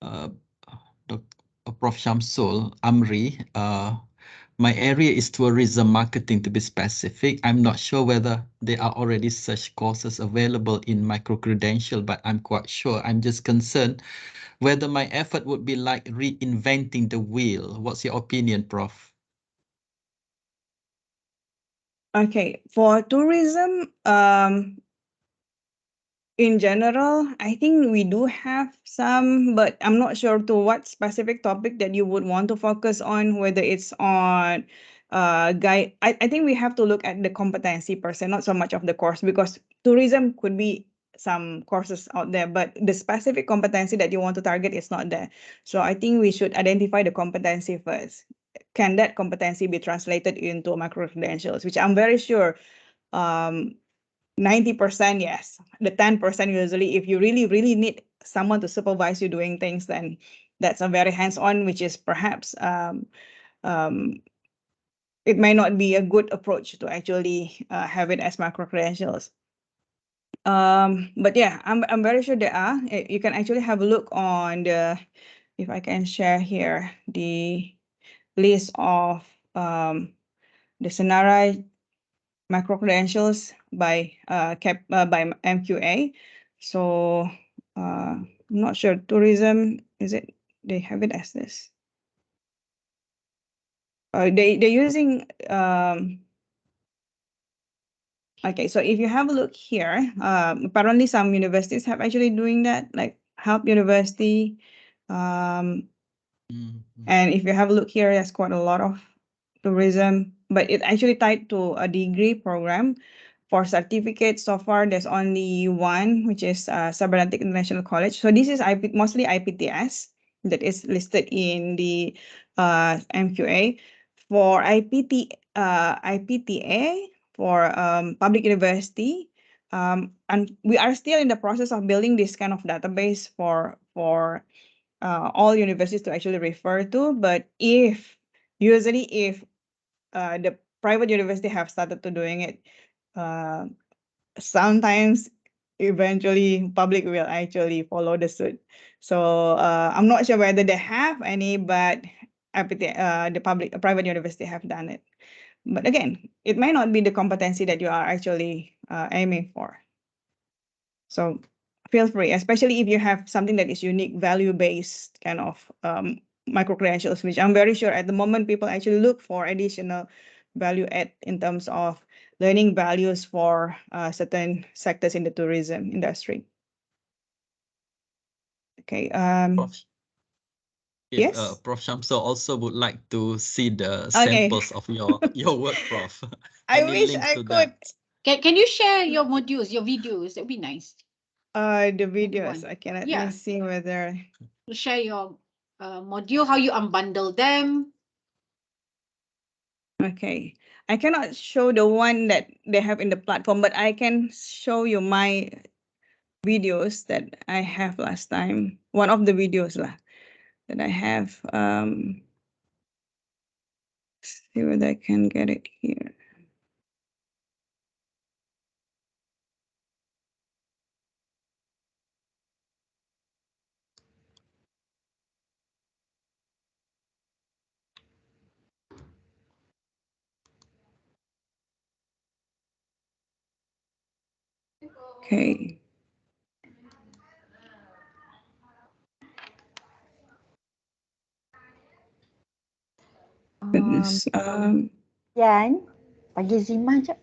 Speaker 2: Prof. Shamsul Amri. My area is tourism marketing, to be specific. I'm not sure whether there are already such courses available in micro-credential, but I'm quite sure. I'm just concerned whether my effort would be like reinventing the wheel. What's your opinion, Prof?
Speaker 1: Okay, for tourism, in general, I think we do have some, but I'm not sure to what specific topic that you would want to focus on, whether it's on guide. I think we have to look at the competency per se, not so much of the course, because tourism could be some courses out there, but the specific competency that you want to target is not there. So I think we should identify the competency first. Can that competency be translated into micro-credentials, which I'm very sure 90% yes. The 10% usually, if you really need someone to supervise you doing things, then that's a very hands-on, which is perhaps it may not be a good approach to actually have it as micro-credentials. But yeah, I'm very sure there are. You can actually have a look on the, if I can share here, the list of the Senara micro-credentials by by MQA. So I'm not sure, tourism, is it, they have it as this? They're using okay, so if you have a look here, apparently some universities have actually doing that, like Help University. And if you have a look here, there's quite a lot of tourism, but it actually tied to a degree program. For certificates, so far there's only one, which is Cybernetic International College. So this is mostly IPTS that is listed in the MQA. For IPTA, for public university, and we are still in the process of building this kind of database for all universities to actually refer to. But if the private university have started to doing it, sometimes eventually public will actually follow the suit. So I'm not sure whether they have any, but the private university have done it. But again, it may not be the competency that you are actually aiming for. So feel free, especially if you have something that is unique, value-based kind of micro-credentials, which I'm very sure at the moment people actually look for additional value add in terms of learning values for certain sectors in the tourism industry. Okay.
Speaker 2: Prof.
Speaker 1: Yes.
Speaker 2: Prof. Shamsul also would like to see the
Speaker 1: Okay.
Speaker 2: samples of your work, Prof.
Speaker 1: I
Speaker 2: Any
Speaker 1: wish
Speaker 2: links
Speaker 1: I
Speaker 2: to
Speaker 1: could.
Speaker 2: that?
Speaker 3: Can you share your modules, your videos? That'd be nice.
Speaker 1: The videos.
Speaker 3: One.
Speaker 1: Okay, let
Speaker 3: Yeah.
Speaker 1: me see whether.
Speaker 3: Share your module, how you unbundle them.
Speaker 1: Okay, I cannot show the one that they have in the platform, but I can show you my videos that I have last time. One of the videos lah that I have. See whether I can get it here. Okay. Goodness.
Speaker 4: Yan, bagi Zima je.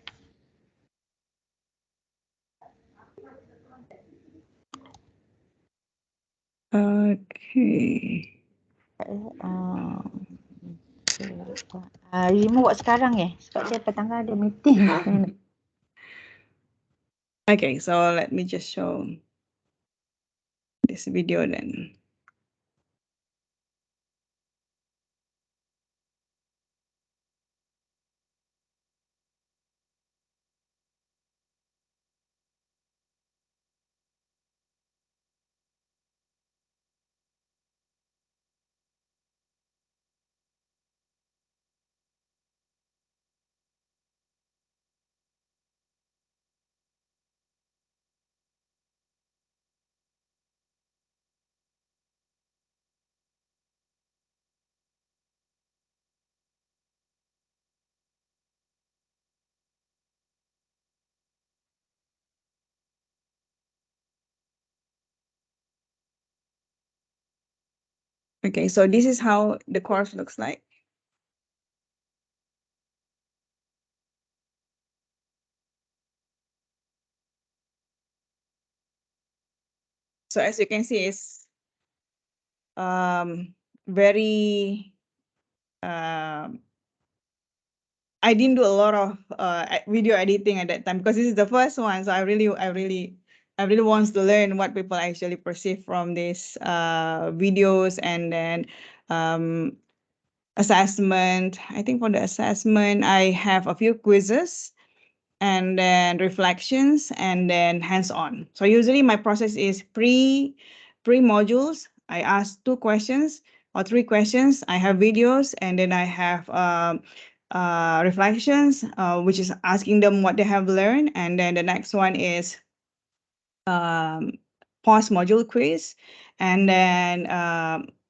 Speaker 1: Okay.
Speaker 4: Zima buat sekarang sebab saya petang ada meeting.
Speaker 1: Okay, so let me just show this video then. Okay, so this is how the course looks like. So as you can see, it's very I didn't do a lot of video editing at that time because this is the first one. So I really wants to learn what people actually perceive from these videos, and then assessment. I think for the assessment, I have a few quizzes, and then reflections, and then hands-on. So usually my process is pre-modules. I ask 2 questions or 3 questions. I have videos, and then I have reflections, which is asking them what they have learned. And then the next one is post-module quiz. And then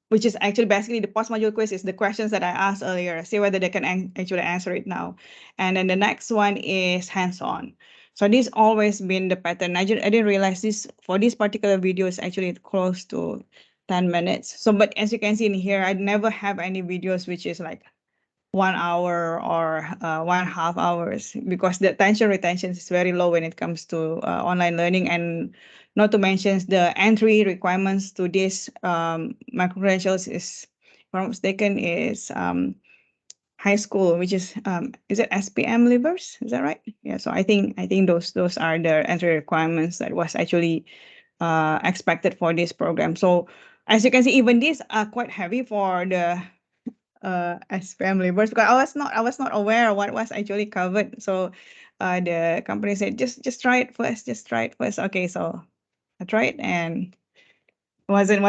Speaker 1: which is actually basically the post-module quiz is the questions that I asked earlier, see whether they can actually answer it now. And then the next one is hands-on. So this always been the pattern. I didn't realize this for this particular video is actually close to 10 minutes. So, but as you can see in here, I never have any videos which is like 1 hour or 1.5 hours, because the attention retention is very low when it comes to online learning. And not to mention the entry requirements to this micro-credentials is, if I'm not mistaken, is high school, which is it SPM livers? Is that right? Yeah. So I think those are the entry requirements that was actually expected for this program. So as you can see, even these are quite heavy for the as family members, because I was not aware of what was actually covered. So the company said just try it first, Okay, so I tried and wasn't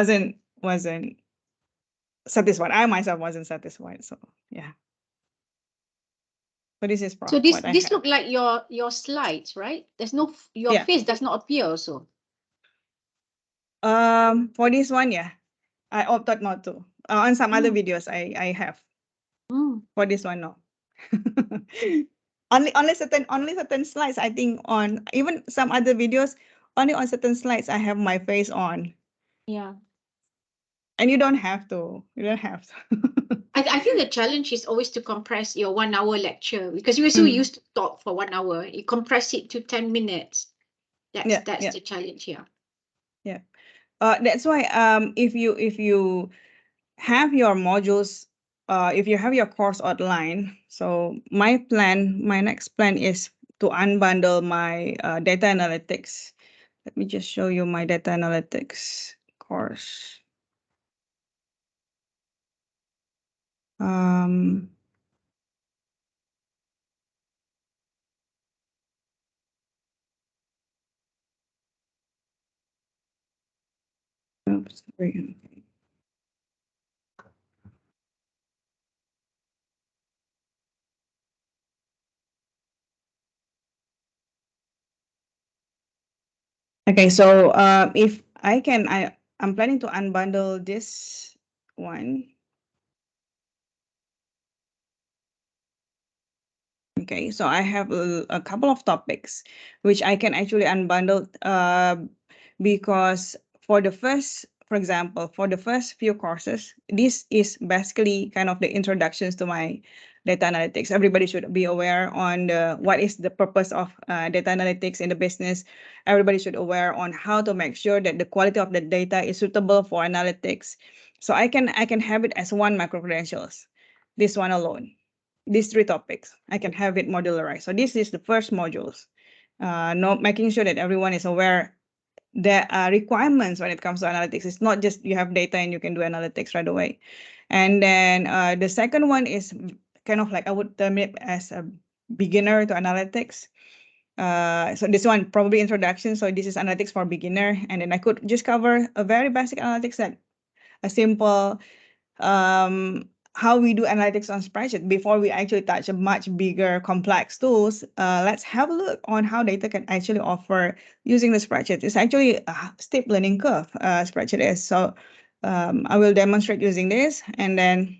Speaker 1: satisfied. I myself wasn't satisfied. So yeah. So this is
Speaker 3: So
Speaker 1: what I
Speaker 3: this
Speaker 1: have.
Speaker 3: look like your slides, right? There's no your
Speaker 1: Yeah.
Speaker 3: face does not appear also.
Speaker 1: For this one, yeah, I opted not to. On some other videos, I have. For this one, no. only certain slides. I think on even some other videos, only on certain slides I have my face on.
Speaker 3: Yeah.
Speaker 1: And you don't have to. You don't have to.
Speaker 3: I think the challenge is always to compress your 1 hour lecture, because you were so used to talk for 1 hour. You compress it to 10 minutes. That's the challenge here.
Speaker 1: Yeah. That's why if you have your modules, if you have your course outline, so my next plan is to unbundle my data analytics. Let me just show you my data analytics course. Oops, sorry. Okay, so if I can, I'm planning to unbundle this one. Okay, so I have a couple of topics which I can actually unbundle because for example, for the first few courses, this is basically kind of the introductions to my data analytics. Everybody should be aware on what is the purpose of data analytics in the business. Everybody should aware on how to make sure that the quality of the data is suitable for analytics. So I can have it as one micro-credentials, this one alone. These 3 topics, I can have it modularized. So this is the first modules. making sure that everyone is aware there are requirements when it comes to analytics. It's not just you have data and you can do analytics right away. And then the second one is kind of like I would term it as a beginner to analytics. So this one probably introduction. So this is analytics for beginner, and then I could just cover a very basic analytics, that a simple how we do analytics on spreadsheet before we actually touch a much bigger complex tools. Let's have a look on how data can actually offer using the spreadsheet. It's actually a steep learning curve, spreadsheet is. So I will demonstrate using this, and then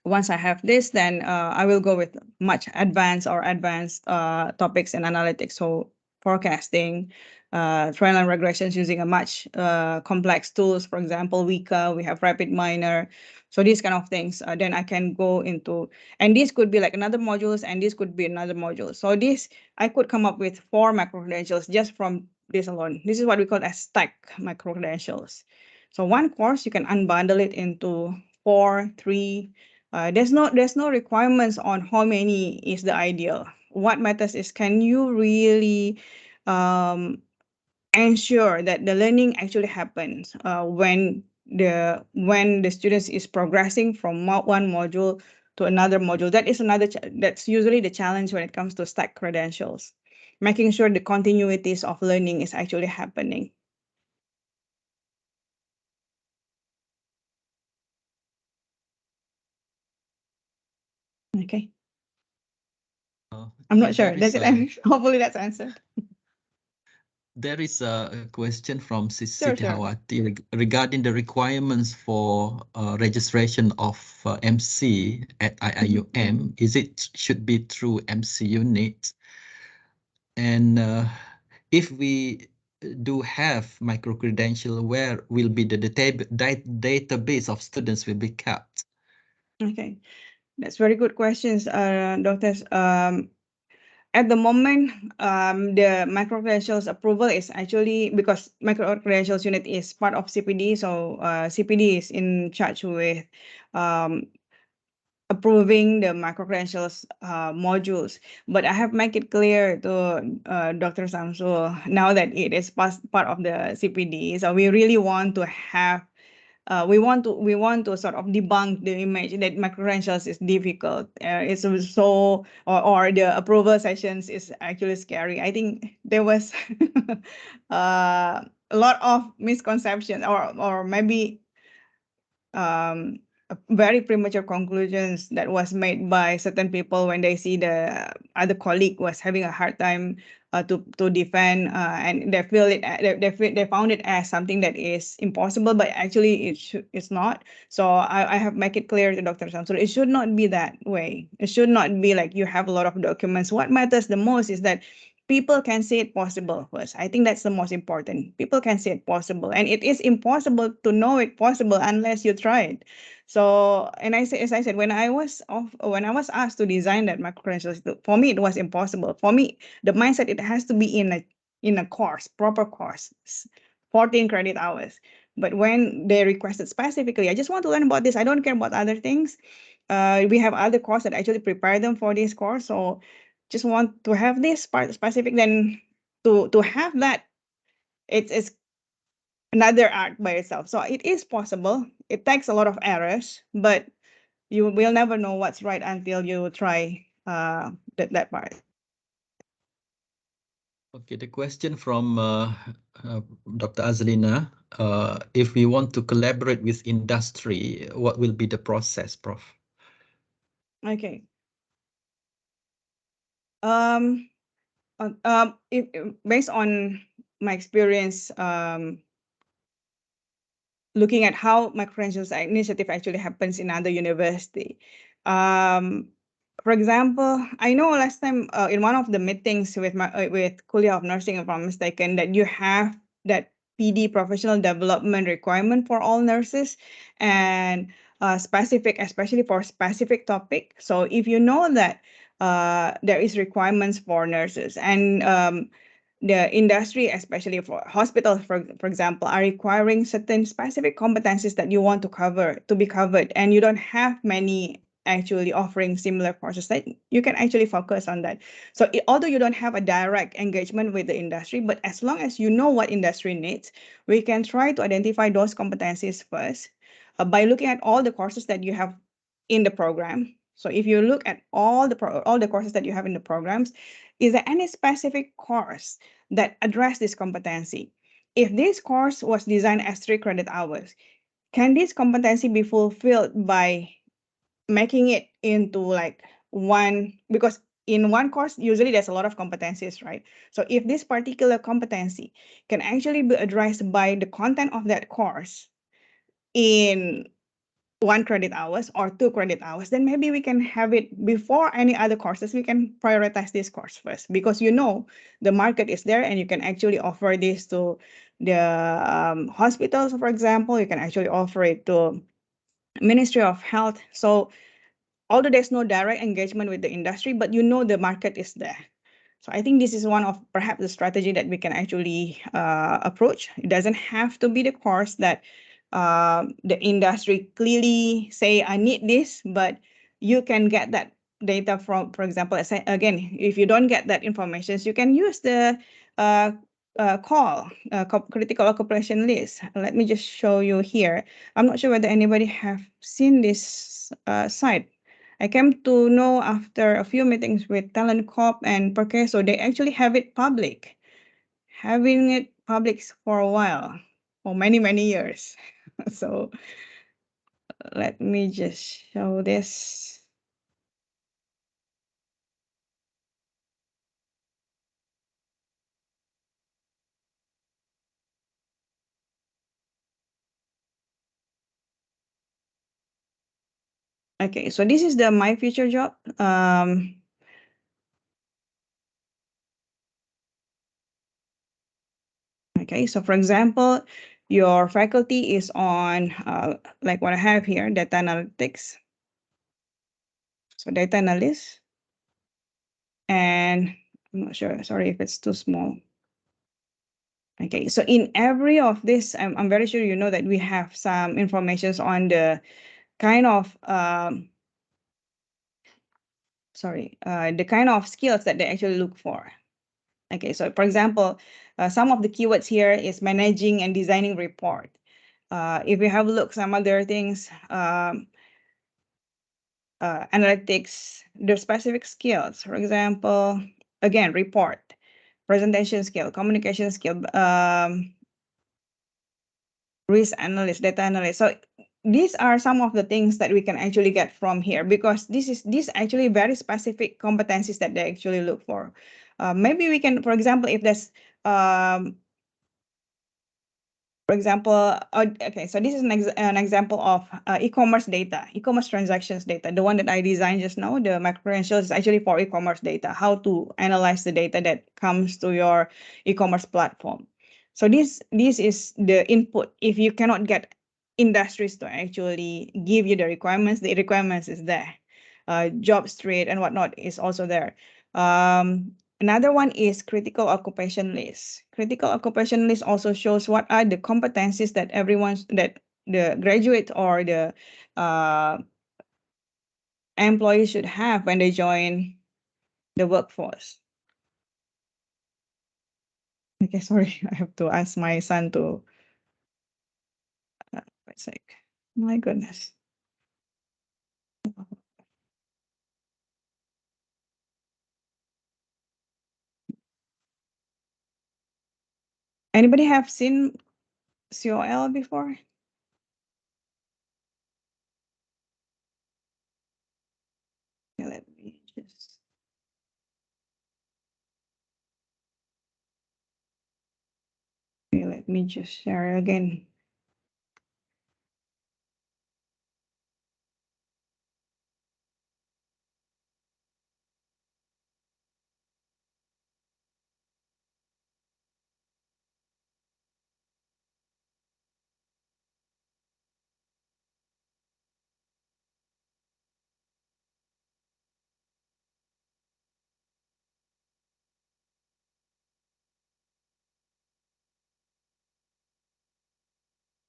Speaker 1: once I have this, then I will go with much advanced topics in analytics. So forecasting, trend line regressions using a much complex tools. For example, we have Rapid Miner. So these kind of things. Then I can go into, and this could be like another modules, and this could be another module. So this, I could come up with 4 micro-credentials just from this alone. This is what we call as stack micro-credentials. So one course, you can unbundle it into 4, 3, there's no requirements on how many is the ideal. What matters is, can you really ensure that the learning actually happens when the students is progressing from one module to another module. That is that's usually the challenge when it comes to stack credentials, making sure the continuities of learning is actually happening. Okay. I'm not sure. That's it. Hopefully that's answered.
Speaker 2: There is a question from
Speaker 1: Sure.
Speaker 2: Siti Hawati regarding the requirements for registration of MC at IIUM. Is it should be through MC unit? And if we do have micro-credential, where will be the database of students will be kept?
Speaker 1: Okay, that's very good questions, doctors. At the moment, the micro-credentials approval is actually, because micro-credentials unit is part of CPD, so CPD is in charge with approving the micro-credentials modules. But I have make it clear to Dr. Samsul now that it is part of the CPD. So we really want to have we want to sort of debunk the image that micro-credentials is difficult. It's so, or the approval sessions is actually scary. I think there was a lot of misconceptions, or maybe very premature conclusions that was made by certain people when they see the other colleague was having a hard time to defend, and they feel it, they found it as something that is impossible, but actually it's not. So I have make it clear to Dr. Samsul, it should not be that way. It should not be like you have a lot of documents. What matters the most is that people can say it possible first. I think that's the most important. People can say it possible, and it is impossible to know it possible unless you try it. So, and as I said, when I was asked to design that micro-credentials, for me it was impossible. For me, the mindset, it has to be in a course, proper course, 14 credit hours. But when they requested specifically, I just want to learn about this, I don't care about other things. We have other courses that actually prepare them for this course. So just want to have this part specific, then to have that, it's another art by itself. So it is possible. It takes a lot of errors, but you will never know what's right until you try that part.
Speaker 2: Okay, the question from Dr. Azlina, if we want to collaborate with industry, what will be the process, Prof?
Speaker 1: Okay. If based on my experience, looking at how micro-credentials initiative actually happens in other university. For example, I know last time in one of the meetings with Kuliah of Nursing, if I'm mistaken, that you have that PD, professional development requirement for all nurses, and specific, especially for specific topic. So if you know that there is requirements for nurses, and the industry, especially for hospitals, for example, are requiring certain specific competencies that you want to be covered, and you don't have many actually offering similar courses, that you can actually focus on that. So although you don't have a direct engagement with the industry, but as long as you know what industry needs, we can try to identify those competencies first by looking at all the courses that you have in the program. So if you look at all the courses that you have in the programs, is there any specific course that address this competency? If this course was designed as 3 credit hours, can this competency be fulfilled by making it into like one? Because in one course, usually there's a lot of competencies, right? So if this particular competency can actually be addressed by the content of that course in 1 credit hours or 2 credit hours, then maybe we can have it before any other courses. We can prioritize this course first, because you know the market is there and you can actually offer this to the hospitals, for example. You can actually offer it to Ministry of Health. So although there's no direct engagement with the industry, but you know the market is there. So I think this is one of perhaps the strategy that we can actually approach. It doesn't have to be the course that the industry clearly say, I need this, but you can get that data from, for example, again, if you don't get that information, you can use the critical occupation list. Let me just show you here. I'm not sure whether anybody have seen this site. I came to know after a few meetings with Talent Corp and Perke, so they actually have it public, having it public for a while, for many, many years. So let me just show this. Okay, so this is the My Future Job. Okay, so for example, your faculty is on, like what I have here, data analytics. So data analyst. And I'm not sure, sorry if it's too small. Okay, so in every of this, I'm very sure you know that we have some informations on the kind of, the kind of skills that they actually look for. Okay, so for example, some of the keywords here is managing and designing report. If you have a look, some other things, analytics, there's specific skills. For example, again, report, presentation skill, communication skill, risk analyst, data analyst. So these are some of the things that we can actually get from here, because this actually very specific competencies that they actually look for. Maybe we can, for example, if there's for example, okay, so this is an example of e-commerce data, e-commerce transactions data. The one that I designed just now, the micro-credentials, is actually for e-commerce data, how to analyze the data that comes to your e-commerce platform. So this is the input. If you cannot get industries to actually give you the requirements is there. Job street and whatnot is also there. Another one is critical occupation list. Critical occupation list also shows what are the competencies that that the graduate or the employee should have when they join the workforce. Okay, sorry, I have to ask my son to, wait a sec. My goodness. Anybody have seen COL before? Okay, let me just. Okay, let me just share again.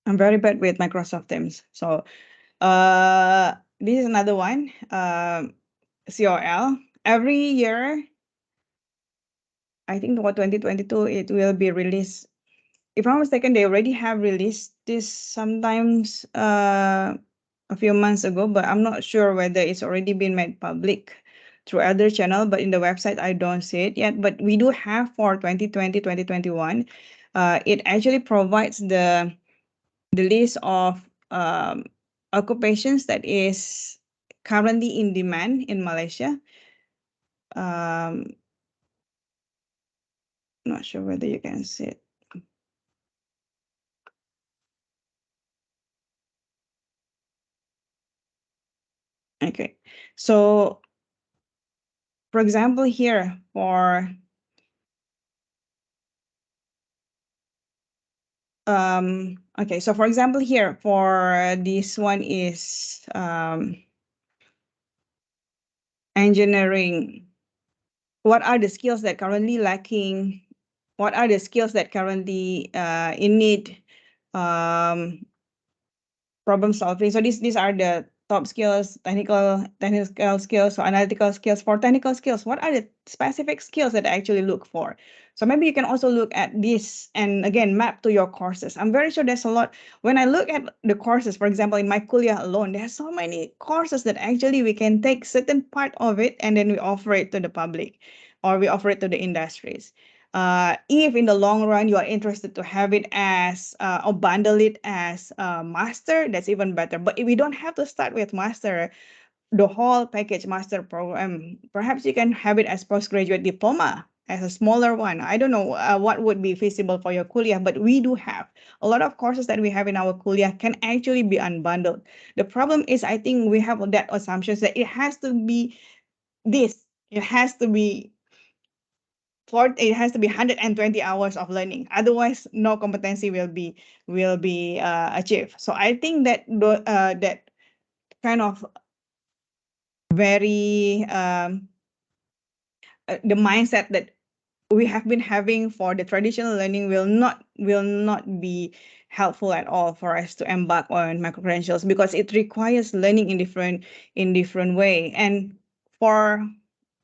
Speaker 1: I'm very bad with Microsoft Teams. So this is another one, COL. Every year, I think what 2022, it will be released. If I'm not mistaken, they already have released this sometimes a few months ago, but I'm not sure whether it's already been made public through other channel, but in the website, I don't see it yet. But we do have for 2020, 2021. It actually provides the list of occupations that is currently in demand in Malaysia. Not sure whether you can see it. Okay, so for example, here for okay, so for example, here for this one is engineering. What are the skills that currently lacking? What are the skills that currently in need? Problem solving. So these are the top skills, technical skills, or analytical skills. For technical skills, what are the specific skills that I actually look for? So maybe you can also look at this and again map to your courses. I'm very sure there's a lot. When I look at the courses, for example, in my kuliah alone, there's so many courses that actually we can take certain part of it and then we offer it to the public or we offer it to the industries. If in the long run you are interested to have it as or bundle it as master, that's even better. But if we don't have to start with master, the whole package master program, perhaps you can have it as postgraduate diploma as a smaller one. I don't know what would be feasible for your kuliah, but we do have a lot of courses that we have in our kuliah can actually be unbundled. The problem is, I think we have that assumption that it has to be this, it has to be it has to be 120 hours of learning. Otherwise, no competency will be achieved. So I think that that kind of very the mindset that we have been having for the traditional learning will not be helpful at all for us to embark on micro-credentials because it requires learning in different way. And for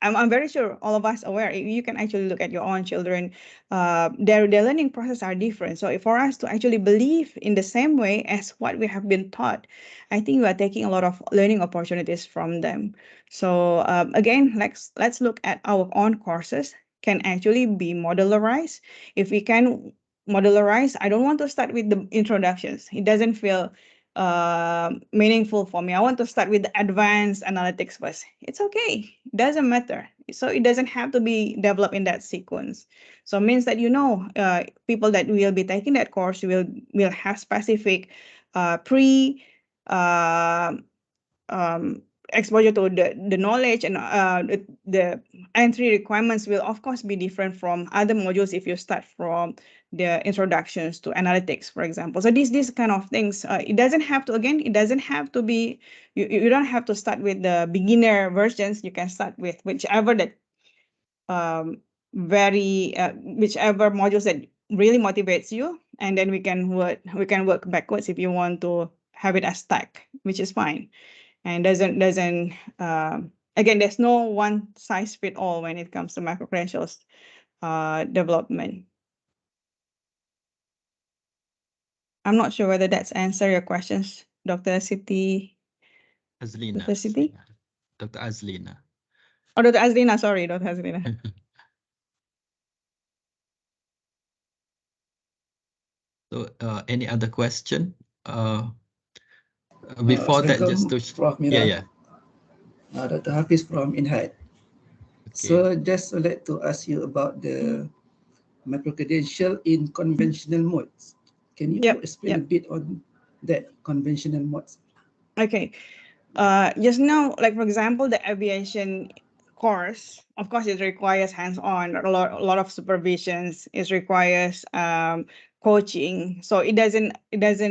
Speaker 1: I'm very sure all of us aware, you can actually look at your own children, their learning process are different. So for us to actually believe in the same way as what we have been taught, I think we are taking a lot of learning opportunities from them. So again, let's look at our own courses can actually be modularized. If we can modularize, I don't want to start with the introductions. It doesn't feel meaningful for me. I want to start with the advanced analytics first. It's okay. Doesn't matter. So it doesn't have to be developed in that sequence. So it means that people that will be taking that course will have specific pre exposure to the knowledge and the entry requirements will of course be different from other modules if you start from the introductions to analytics, for example. So these kind of things, it doesn't have to be, you don't have to start with the beginner versions. You can start with whichever that whichever modules that really motivates you, and then we can work backwards if you want to have it as stack, which is fine. And doesn't again, there's no one size fit all when it comes to micro-credentials development. I'm not sure whether that's answer your questions, Dr. Siti.
Speaker 2: Azlina.
Speaker 1: Dr. Siti?
Speaker 2: Dr. Azlina.
Speaker 1: Oh, Dr. Azlina, sorry, Dr. Azlina.
Speaker 2: So any other question? Before that, just to
Speaker 5: Prof. Mira.
Speaker 2: yeah.
Speaker 5: Dr. Hafiz from INHAD.
Speaker 2: Okay.
Speaker 5: So just would like to ask you about the micro-credential in conventional modes. Can you explain a bit on that conventional modes?
Speaker 1: Okay. Just now, like for example, the aviation course, of course, it requires hands-on, a lot of supervisions. It requires coaching, so it doesn't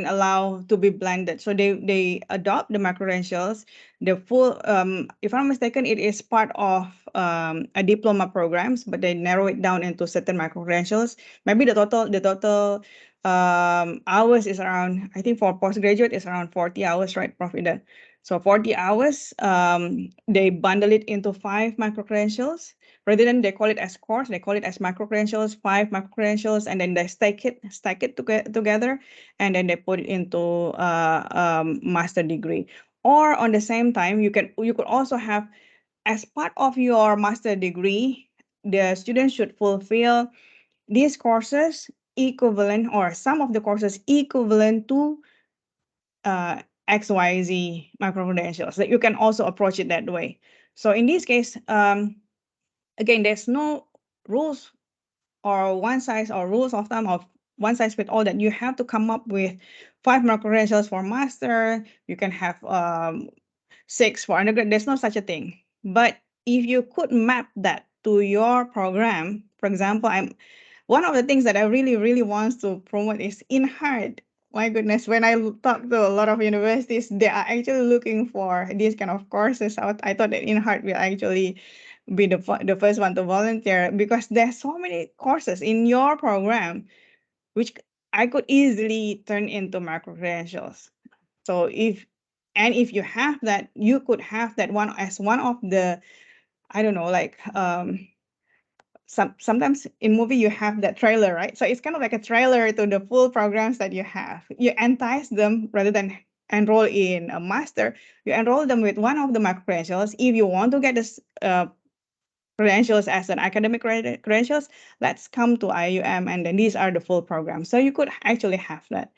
Speaker 1: allow to be blended. So they adopt the micro-credentials, the full, if I'm not mistaken, it is part of a diploma programs, but they narrow it down into certain micro-credentials. Maybe the total hours is around, I think for postgraduate is around 40 hours, right, Prof Ida? So 40 hours, they bundle it into 5 micro-credentials. Rather than they call it as course, they call it as micro-credentials, 5 micro-credentials, and then they stack it together, and then they put it into master degree. Or on the same time, you could also have, as part of your master degree, the students should fulfill these courses equivalent, or some of the courses equivalent to XYZ micro-credentials. That you can also approach it that way. So in this case, again, there's no rules or rules of thumb of one size fits all, that you have to come up with 5 micro-credentials for master. You can have 6 for undergrad. There's no such a thing. But if you could map that to your program, for example, one of the things that I really want to promote is in-heart. My goodness, when I talk to a lot of universities, they are actually looking for these kind of courses. I thought that in-heart will actually be the first one to volunteer, because there's so many courses in your program which I could easily turn into micro-credentials. So if you have that, you could have that one as one of the, I don't know, like sometimes in movie you have that trailer, right? So it's kind of like a trailer to the full programs that you have. You entice them rather than enroll in a master. You enroll them with one of the micro-credentials. If you want to get this credentials as an academic credentials, let's come to IUM, and then these are the full programs. So you could actually have that.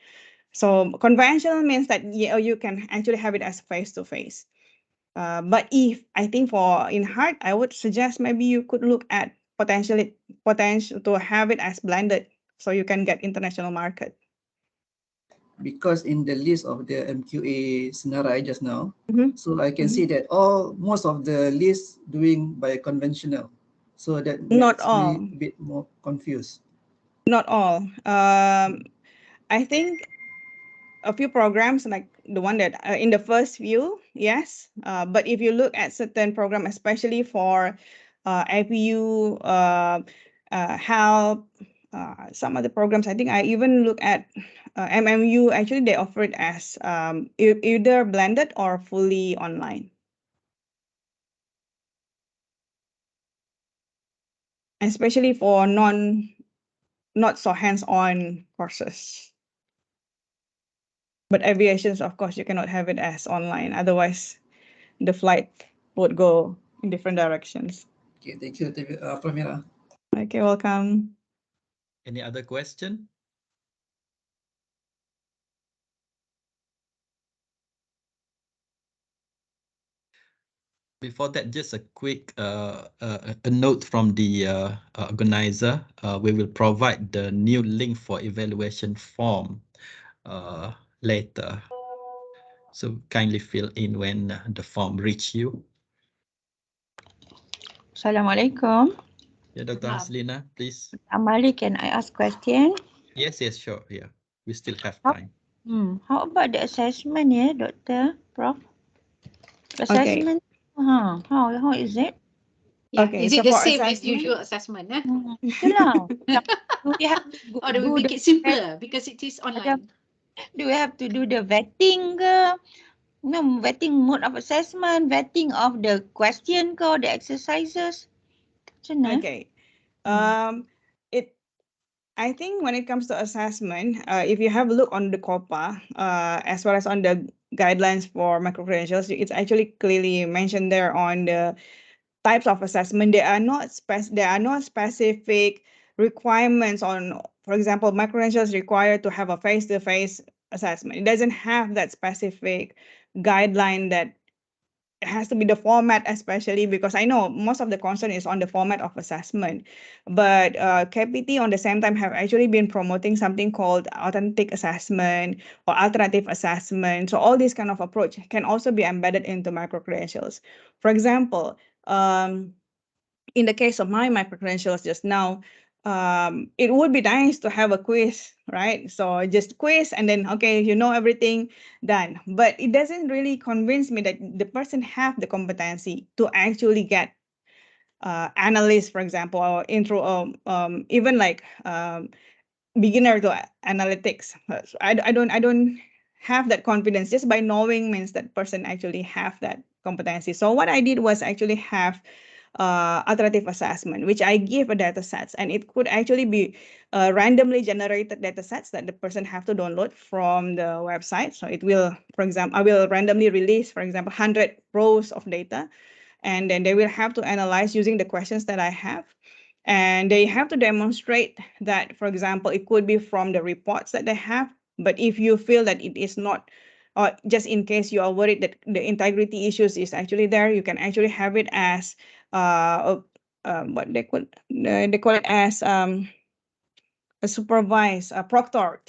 Speaker 1: So conventional means that you can actually have it as face-to-face. But if I think for in-heart, I would suggest maybe you could look at potential to have it as blended, so you can get international market.
Speaker 5: Because in the list of the MQA scenario just now,
Speaker 1: Mhm.
Speaker 5: so I can see that most of the list doing by conventional. So that
Speaker 1: Not
Speaker 5: makes
Speaker 1: all.
Speaker 5: me a bit more confused.
Speaker 1: Not all. I think a few programs like the one that in the first few, yes. But if you look at certain program, especially for APU, help, some of the programs, I think I even look at MMU. Actually, they offer it as either blended or fully online. Especially for not so hands-on courses. But aviations, of course, you cannot have it as online. Otherwise, the flight would go in different directions.
Speaker 5: Okay, thank you, Prof. Mira.
Speaker 1: Okay, welcome.
Speaker 2: Any other question? Before that, just a quick a note from the organizer. We will provide the new link for evaluation form later. So kindly fill in when the form reach you.
Speaker 4: Assalamualaikum.
Speaker 2: Yeah, Dr. Haslina, please.
Speaker 4: Amali, can I ask question?
Speaker 2: Yes, sure. Yeah, we still have
Speaker 4: How-
Speaker 2: time.
Speaker 4: How about the assessment, Doctor, Prof? Assessment, how is it?
Speaker 3: Yeah.
Speaker 1: Okay,
Speaker 3: Is
Speaker 1: so
Speaker 3: it the
Speaker 1: for
Speaker 3: same as
Speaker 1: assessment-
Speaker 3: usual assessment?
Speaker 4: Itulah. Do we have to
Speaker 3: Or do we make
Speaker 4: the
Speaker 3: it simpler because it is online?
Speaker 4: Do we have to do the vetting ke? No, vetting mode of assessment, vetting of the question ke, the exercises. Macam mana?
Speaker 1: Okay. I think when it comes to assessment, if you have a look on the COPA, as well as on the guidelines for micro-credentials, it's actually clearly mentioned there on the types of assessment. There are not specific requirements on, for example, micro-credentials required to have a face-to-face assessment. It doesn't have that specific guideline that it has to be the format, especially because I know most of the concern is on the format of assessment. But KPT on the same time have actually been promoting something called authentic assessment or alternative assessment. So all this kind of approach can also be embedded into micro-credentials. For example, in the case of my micro-credentials just now, it would be nice to have a quiz, right? So just quiz and then, okay, you know everything, done. But it doesn't really convince me that the person have the competency to actually get analyst, for example, or intro, even like beginner to analytics. So I don't have that confidence. Just by knowing means that person actually have that competency. So what I did was actually have alternative assessment, which I give a data sets, and it could actually be randomly generated data sets that the person have to download from the website. So it will, for example, I will randomly release, for example, 100 rows of data, and then they will have to analyze using the questions that I have. And they have to demonstrate that, for example, it could be from the reports that they have. But if you feel that it is not, or just in case you are worried that the integrity issues is actually there, you can actually have it as what they call it as a supervised, a proctored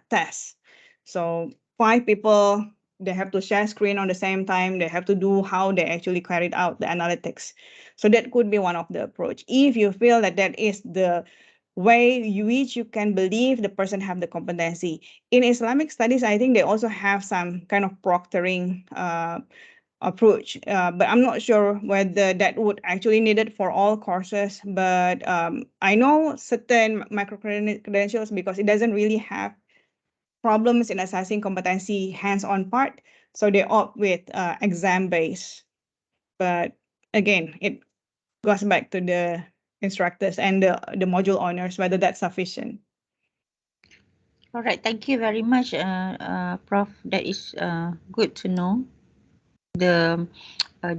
Speaker 1: test. So 5 people, they have to share screen on the same time. They have to do how they actually carried out the analytics. So that could be one of the approach. If you feel that that is the way which you can believe the person have the competency. In Islamic studies, I think they also have some kind of proctoring approach, but I'm not sure whether that would actually needed for all courses. But I know certain micro-credentials, because it doesn't really have problems in assessing competency hands-on part, so they opt with exam-based. But again, it goes back to the instructors and the module owners whether that's sufficient.
Speaker 4: All right, thank you very much, Prof. That is good to know the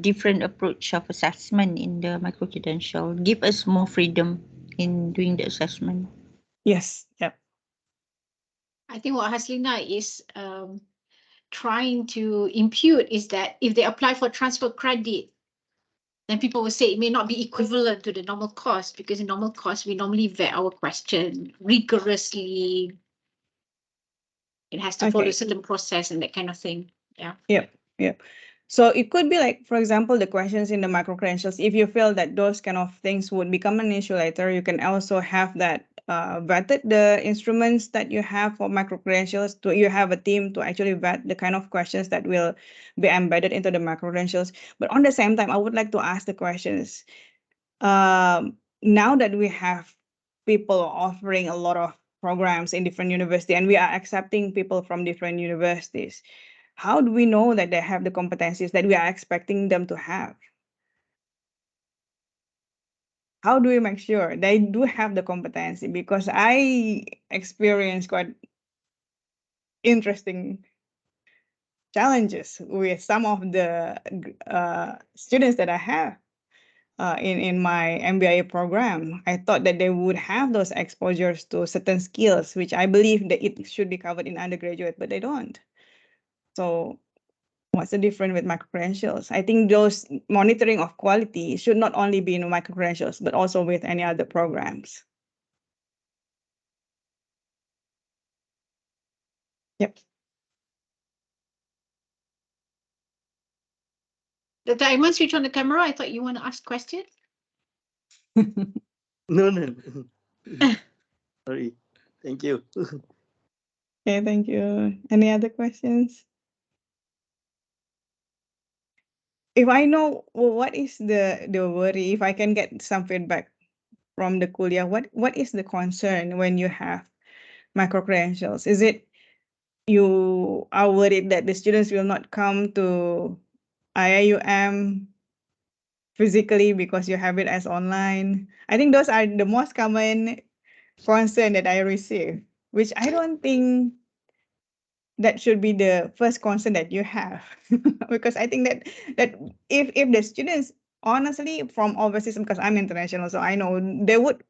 Speaker 4: different approach of assessment in the micro-credential. Give us more freedom in doing the assessment.
Speaker 1: Yes, yep.
Speaker 3: I think what Haslina is trying to impute is that if they apply for transfer credit, then people will say it may not be equivalent to the normal cost, because in normal cost, we normally vet our question rigorously. It has to follow a certain process and that kind of thing. Yeah.
Speaker 1: Yep. So it could be like, for example, the questions in the micro-credentials. If you feel that those kind of things would become an issue later, you can also have that vetted the instruments that you have for micro-credentials. You have a team to actually vet the kind of questions that will be embedded into the micro-credentials. But on the same time, I would like to ask the questions. Now that we have people offering a lot of programs in different universities, and we are accepting people from different universities, how do we know that they have the competencies that we are expecting them to have? How do we make sure they do have the competency? Because I experienced quite interesting challenges with some of the students that I have in my MBA program. I thought that they would have those exposures to certain skills, which I believe that it should be covered in undergraduate, but they don't. So what's the difference with micro-credentials? I think those monitoring of quality should not only be in micro-credentials, but also with any other programs. Yep.
Speaker 3: Dr. Aiman, switch on the camera. I thought you want to ask questions.
Speaker 6: No. Sorry. Thank you.
Speaker 1: Okay, thank you. Any other questions? If I know what is the worry, if I can get some feedback from the kuliah, what is the concern when you have micro-credentials? Is it you are worried that the students will not come to IIUM physically because you have it as online? I think those are the most common concern that I receive, which I don't think that should be the first concern that you have. Because I think that if the students, honestly, from overseas, because I'm international, so I know they would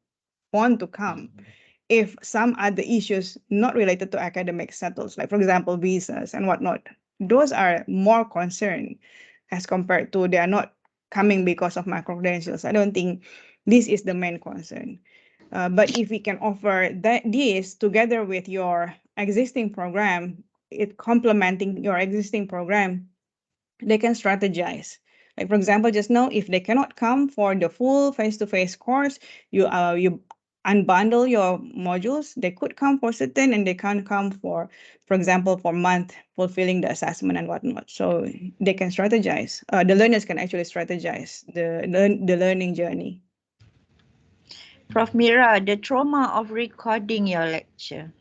Speaker 1: want to come if some other issues not related to academic settles, like for example visas and whatnot. Those are more concern as compared to they are not coming because of micro-credentials. I don't think this is the main concern. But if we can offer this together with your existing program, it complementing your existing program, they can strategize. Like for example, just now, if they cannot come for the full face-to-face course, you unbundle your modules. They could come for certain, and they can't come for example, for month fulfilling the assessment and whatnot. So they can strategize. The learners can actually strategize the learning journey.
Speaker 4: Prof. Mira, the trauma of recording your lecture.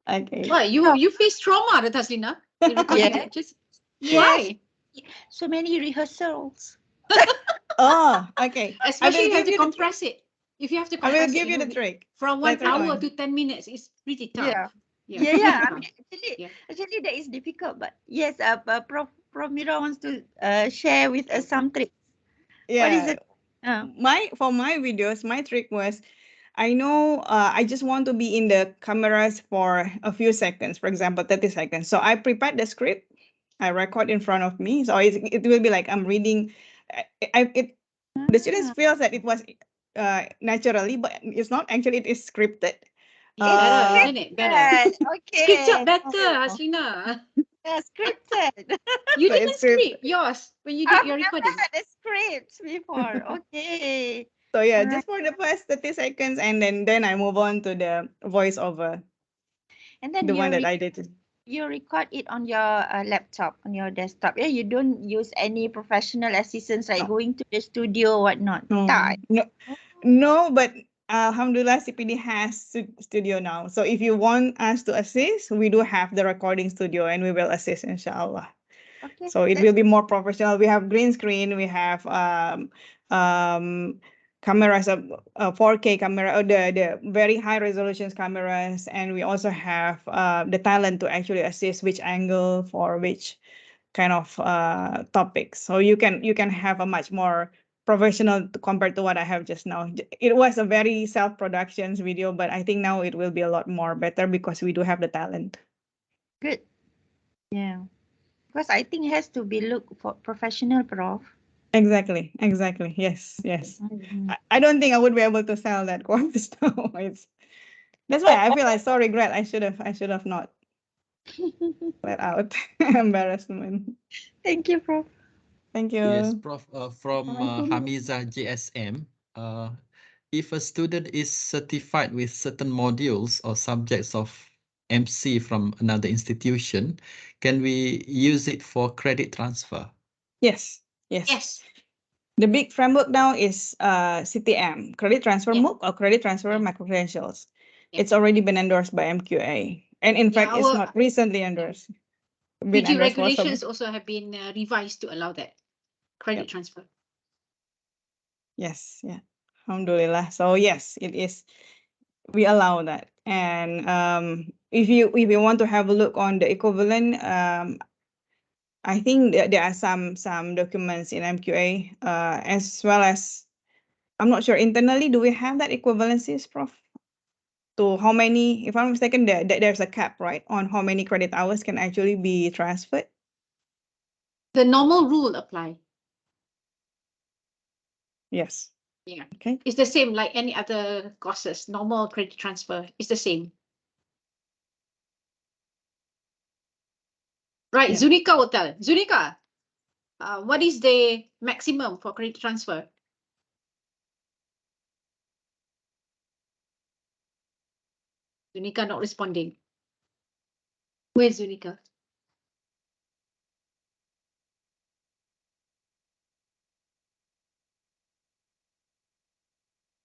Speaker 1: Okay.
Speaker 3: Why you face trauma, Taslina? In recording
Speaker 4: Yeah.
Speaker 3: lectures?
Speaker 4: Yes.
Speaker 3: Why?
Speaker 4: So many rehearsals.
Speaker 1: Oh, okay.
Speaker 3: Especially if you have to compress it. If you have to
Speaker 1: I will
Speaker 3: compress
Speaker 1: give you
Speaker 3: it,
Speaker 1: the trick.
Speaker 3: from 1
Speaker 1: later
Speaker 3: hour
Speaker 1: on.
Speaker 3: to 10 minutes, it's pretty tough.
Speaker 4: Yeah.
Speaker 3: Yeah.
Speaker 4: Yeah. I
Speaker 3: tough.
Speaker 4: mean,
Speaker 3: Yeah.
Speaker 4: actually, that is difficult. But yes, Prof. Mira wants to share with us some tricks.
Speaker 1: Yeah.
Speaker 4: What is it?
Speaker 1: For my videos, my trick was, I know I just want to be in the cameras for a few seconds, for example, 30 seconds. So I prepared the script, I record in front of me. So it will be like I'm reading. The students feels that it was naturally, but it's not actually, it is scripted.
Speaker 3: Better, isn't it? Better.
Speaker 4: Okay.
Speaker 3: Scripted better, Aslina.
Speaker 4: Yeah, scripted.
Speaker 3: You
Speaker 1: So
Speaker 3: didn't
Speaker 1: it's script.
Speaker 3: script yours when you did your
Speaker 4: I've never
Speaker 3: recording.
Speaker 4: had a script before. Okay.
Speaker 1: So yeah,
Speaker 4: Alright.
Speaker 1: just for the first 30 seconds, and then I move on to the voiceover,
Speaker 4: And then
Speaker 1: the one that I did.
Speaker 4: you record it on your laptop, on your desktop. Yeah, you don't use any professional assistance like
Speaker 1: No.
Speaker 4: going to the studio or whatnot.
Speaker 1: No,
Speaker 4: Tak.
Speaker 1: no, but Alhamdulillah, CPD has studio now. So if you want us to assist, we do have the recording studio, and we will assist, inshallah.
Speaker 4: Okay.
Speaker 1: So it will be more professional. We have green screen. We have cameras, 4K camera, or the very high resolution cameras, and we also have the talent to actually assist which angle for which kind of topics. So you can have a much more professional compared to what I have just now. It was a very self-productions video, but I think now it will be a lot more better because we do have the talent.
Speaker 4: Good. Yeah. Because I think it has to be look for professional, Prof.
Speaker 1: Exactly. Yes. I don't think I would be able to sell that course now. That's why I feel I so regret. I should have not let out. Embarrassment.
Speaker 4: Thank you, Prof.
Speaker 1: Thank you.
Speaker 2: Yes, Prof. From Hamiza JSM, if a student is certified with certain modules or subjects of MC from another institution, can we use it for credit transfer?
Speaker 1: Yes. The big framework now is CTM, Credit Transfer MOOC, or Credit Transfer Micro-Credentials. It's already been endorsed by MQA. And in fact, it's not recently endorsed.
Speaker 3: PG regulations also have been revised to allow that credit transfer.
Speaker 1: Yes, yeah. Alhamdulillah. So yes, it is. We allow that. And if you want to have a look on the equivalent, I think there are some documents in MQA, as well as, I'm not sure internally, do we have that equivalencies, Prof? To how many, if I'm not mistaken, there's a cap, right, on how many credit hours can actually be transferred?
Speaker 3: The normal rule apply.
Speaker 1: Yes.
Speaker 3: Yeah.
Speaker 1: Okay.
Speaker 3: It's the same like any other courses. Normal credit transfer is the same. Right,
Speaker 1: Yeah.
Speaker 3: Zunika will tell. Zunika, what is the maximum for credit transfer? Zunika not responding. Where's Zunika?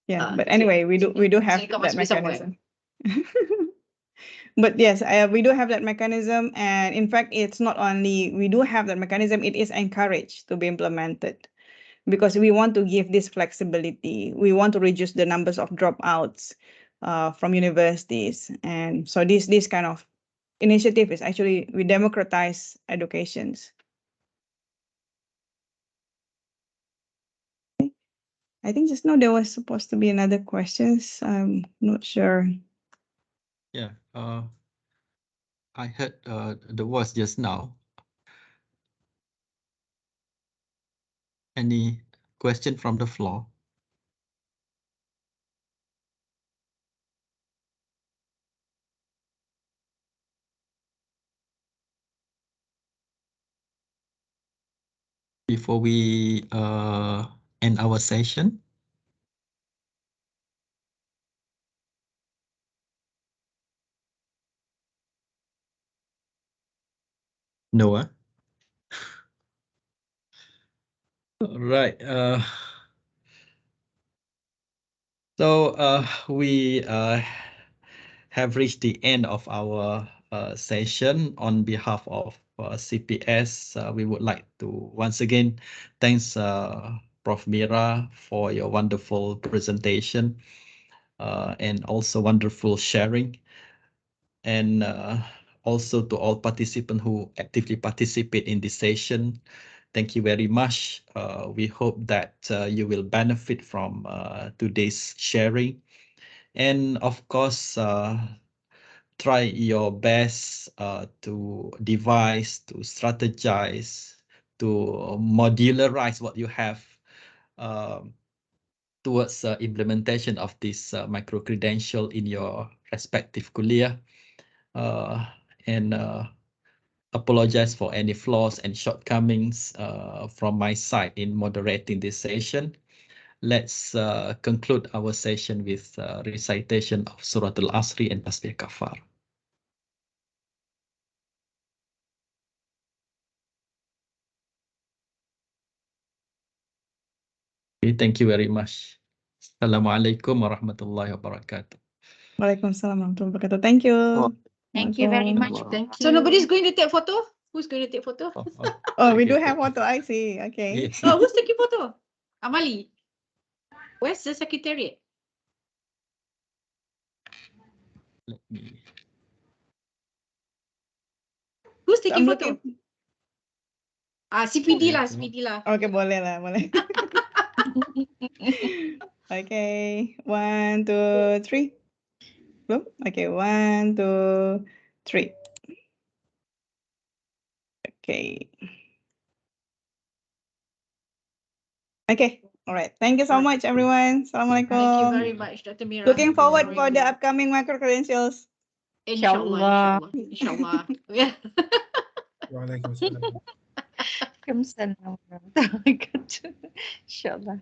Speaker 1: Yeah, but anyway, we do have
Speaker 3: Zunika
Speaker 1: that
Speaker 3: must be somewhere.
Speaker 1: mechanism. But yes, we do have that mechanism, and in fact, it's not only we do have that mechanism, it is encouraged to be implemented because we want to give this flexibility. We want to reduce the numbers of dropouts from universities, and so this kind of initiative is actually we democratize educations. I think just now there was supposed to be another questions. I'm not sure.
Speaker 2: Yeah, I heard the voice just now. Any question from the floor? before we end our session? No. Right. So we have reached the end of our session. On behalf of CPS, we would like to once again thanks Prof. Mira for your wonderful presentation and also wonderful sharing. And also to all participants who actively participate in this session, thank you very much. We hope that you will benefit from today's sharing. And of course, try your best to devise, to strategize, to modularize what you have towards implementation of this micro-credential in your respective kuliah. And apologize for any flaws and shortcomings from my side in moderating this session. Let's conclude our session with recitation of Surah Al-Asri and Tasbih Kafar. Okay, thank you very much. Assalamualaikum warahmatullahi wabarakatuh.
Speaker 1: Waalaikumsalam warahmatullahi wabarakatuh. Thank you.
Speaker 4: Thank you very much.
Speaker 3: Thank you. So nobody's going to take photo? Who's going to take photo?
Speaker 1: Oh, we do have photo. I see. Okay.
Speaker 2: Yes.
Speaker 3: Oh, who's taking photo? Amali. Where's the secretariat?
Speaker 2: Let me.
Speaker 3: Who's taking
Speaker 1: I'm
Speaker 3: photo?
Speaker 1: looking.
Speaker 3: CPD lah, CPD lah.
Speaker 1: Okay, boleh lah, boleh. Okay, 1, 2, 3. Belum? Okay, 1, 2, 3. Okay. Okay, all right. Thank you so much, everyone. Assalamualaikum.
Speaker 3: Thank you very much, Dr. Mira.
Speaker 1: Looking forward for the upcoming micro-credentials.
Speaker 3: Inshallah. Inshallah. Yeah.
Speaker 5: Waalaikumsalam.
Speaker 4: Waalaikumsalam warahmatullahi wabarakatuh. Inshallah.